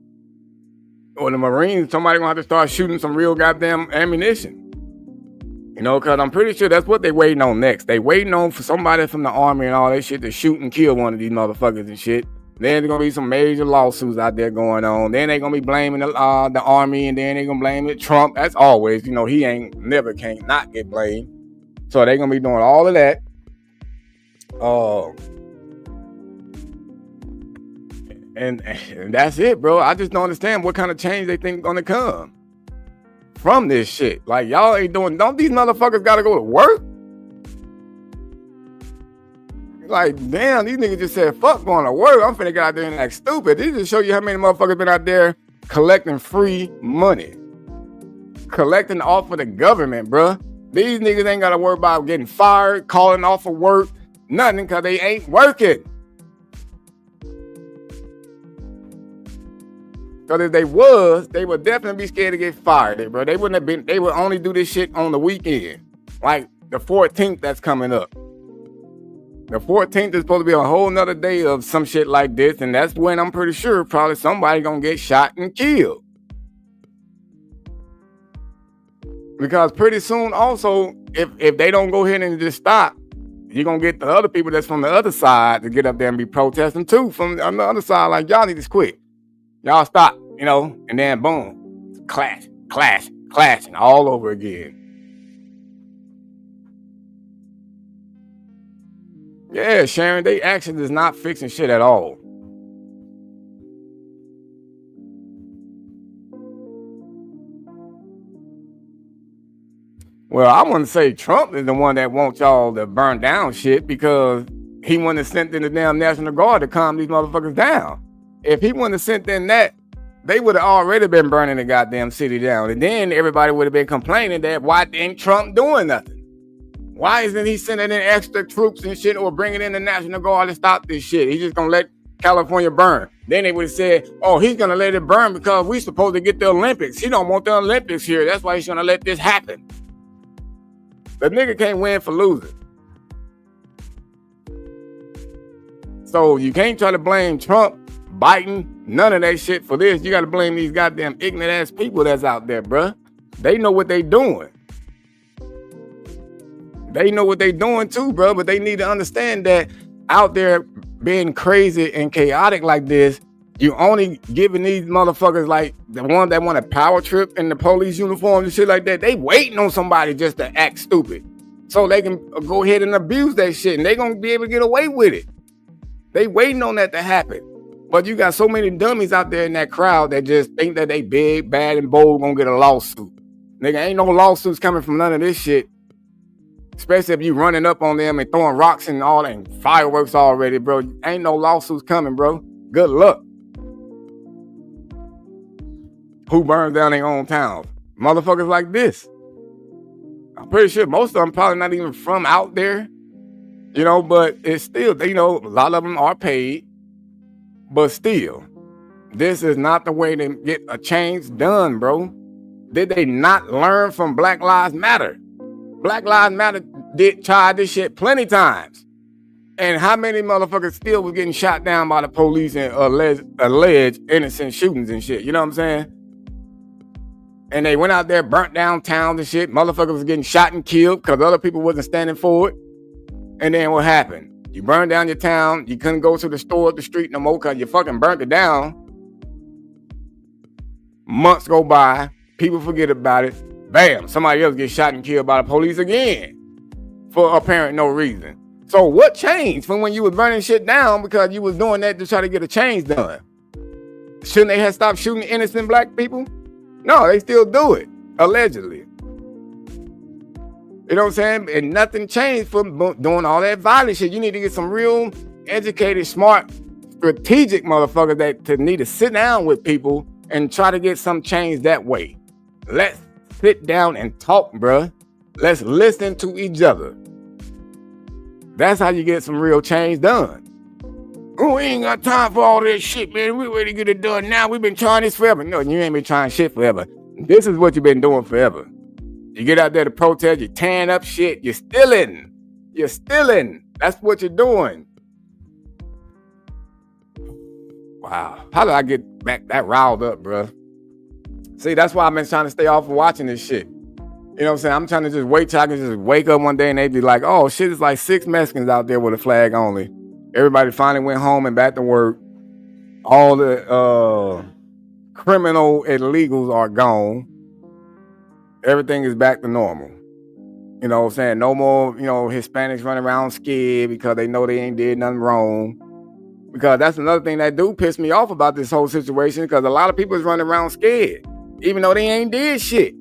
Or the Marines, somebody gonna have to start shooting some real goddamn ammunition. Because I'm pretty sure that's what they waiting on next. They waiting on for somebody from the army and all that shit to shoot and kill one of these motherfuckers and shit. Then there's going to be some major lawsuits out there going on. Then they're going to be blaming the army, and then they're going to blame it Trump. That's always, he can't not get blamed. So they're going to be doing all of that. And that's it, bro. I just don't understand what kind of change they think going to come from this shit. Like, y'all ain't doing, don't these motherfuckers gotta go to work? Like, damn, these niggas just said, fuck going to work. I'm finna get out there and act stupid. This just show you how many motherfuckers been out there collecting free money. Collecting off of the government, bruh. These niggas ain't gotta worry about getting fired, calling off of work, nothing, because they ain't working. Because if they was, they would definitely be scared to get fired, bro. They wouldn't have been, they would only do this shit on the weekend. Like the 14th that's coming up. The 14th is supposed to be a whole nother day of some shit like this, and that's when I'm pretty sure probably somebody gonna get shot and killed. Because pretty soon also, if they don't go ahead and just stop, you're gonna get the other people that's from the other side to get up there and be protesting too from on the other side, like y'all need to quit. Y'all stop, you know, and then boom, clashing all over again. Yeah, Sharon, they actually is not fixing shit at all. Well, I wouldn't say Trump is the one that wants y'all to burn down shit because he wouldn't have sent in the damn National Guard to calm these motherfuckers down. If he wouldn't have sent in that, they would have already been burning the goddamn city down. And then everybody would have been complaining that why ain't Trump doing nothing? Why isn't he sending in extra troops and shit or bringing in the National Guard to stop this shit? He's just gonna let California burn. Then they would have said, oh, he's gonna let it burn because we supposed to get the Olympics. He don't want the Olympics here. That's why he's gonna let this happen. The nigga can't win for losing. So you can't try to blame Trump, Biden, none of that shit for this. You gotta blame these goddamn ignorant ass people that's out there, bruh. They know what they doing. They know what they doing too, bro, but they need to understand that out there being crazy and chaotic like this, you only giving these motherfuckers like the one that want a power trip in the police uniform and shit like that. They waiting on somebody just to act stupid so they can go ahead and abuse that shit and they gonna be able to get away with it. They waiting on that to happen. But you got so many dummies out there in that crowd that just think that they big, bad, and bold gonna get a lawsuit. Nigga, ain't no lawsuits coming from none of this shit. Especially if you running up on them and throwing rocks and all that and fireworks already, bro. Ain't no lawsuits coming, bro. Good luck. Who burns down their own towns? Motherfuckers like this. I'm pretty sure most of them probably not even from out there. You know, but it's still, you know, a lot of them are paid. But still, this is not the way to get a change done, bro. Did they not learn from Black Lives Matter? Black Lives Matter tried this shit plenty times. And how many motherfuckers still was getting shot down by the police and alleged innocent shootings and shit? You know what I'm saying? And they went out there, burnt down towns and shit. Motherfuckers was getting shot and killed because other people wasn't standing for it. And then what happened? You burned down your town. You couldn't go to the store up the street no more because you fucking burnt it down. Months go by. People forget about it. Bam, somebody else gets shot and killed by the police again for apparent no reason. So what changed from when you was burning shit down because you was doing that to try to get a change done? Shouldn't they have stopped shooting innocent black people? No, they still do it, allegedly. You know what I'm saying? And nothing changed from doing all that violent shit. You need to get some real educated, smart, strategic motherfuckers that need to sit down with people and try to get some change that way. Let's sit down and talk, bruh. Let's listen to each other. That's how you get some real change done. Oh, we ain't got time for all this shit, man. We ready to get it done now. We've been trying this forever. No, you ain't been trying shit forever. This is what you've been doing forever. You get out there to protest, you're tearing up shit, you're stealing. You're stealing. That's what you're doing. Wow. How did I get back that riled up, bruh? See, that's why I've been trying to stay off of watching this shit. You know what I'm saying? I'm trying to just wait till I can just wake up one day and they be like, oh shit, it's like 6 Mexicans out there with a flag only. Everybody finally went home and back to work. All the criminal illegals are gone. Everything is back to normal. You know what I'm saying? No more, you know, Hispanics running around scared because they know they ain't did nothing wrong. Because that's another thing that do piss me off about this whole situation, because a lot of people is running around scared, even though they ain't did shit.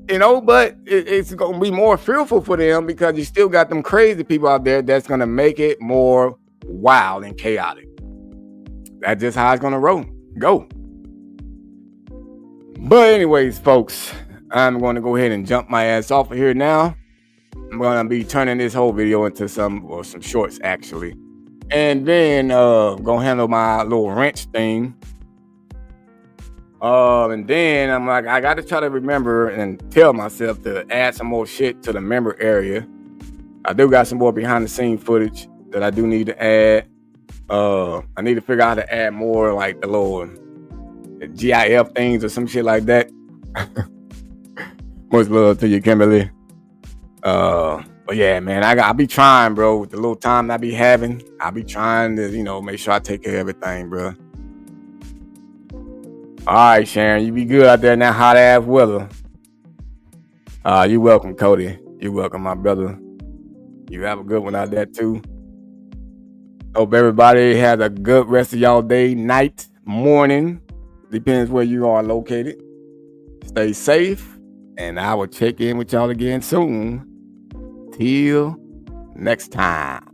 You know, but it's going to be more fearful for them because you still got them crazy people out there that's going to make it more wild and chaotic. That's just how it's going to go. But anyways, folks, I'm going to go ahead and jump my ass off of here now. I'm going to be turning this whole video into some shorts, actually. And then going to handle my little wrench thing. And then I'm like, I got to try to remember and tell myself to add some more shit to the member area. I do got some more behind the scene footage that I do need to add. I need to figure out how to add more like the little GIF things or some shit like that. Much love to you, Kimberly. But yeah, man, I be trying, bro, with the little time I be having. I be trying to, make sure I take care of everything, bro. All right, Sharon, you be good out there in that hot ass weather. You welcome, Cody. You welcome, my brother. You have a good one out there too. Hope everybody has a good rest of y'all day, night, morning. Depends where you are located. Stay safe, and I will check in with y'all again soon. Till next time.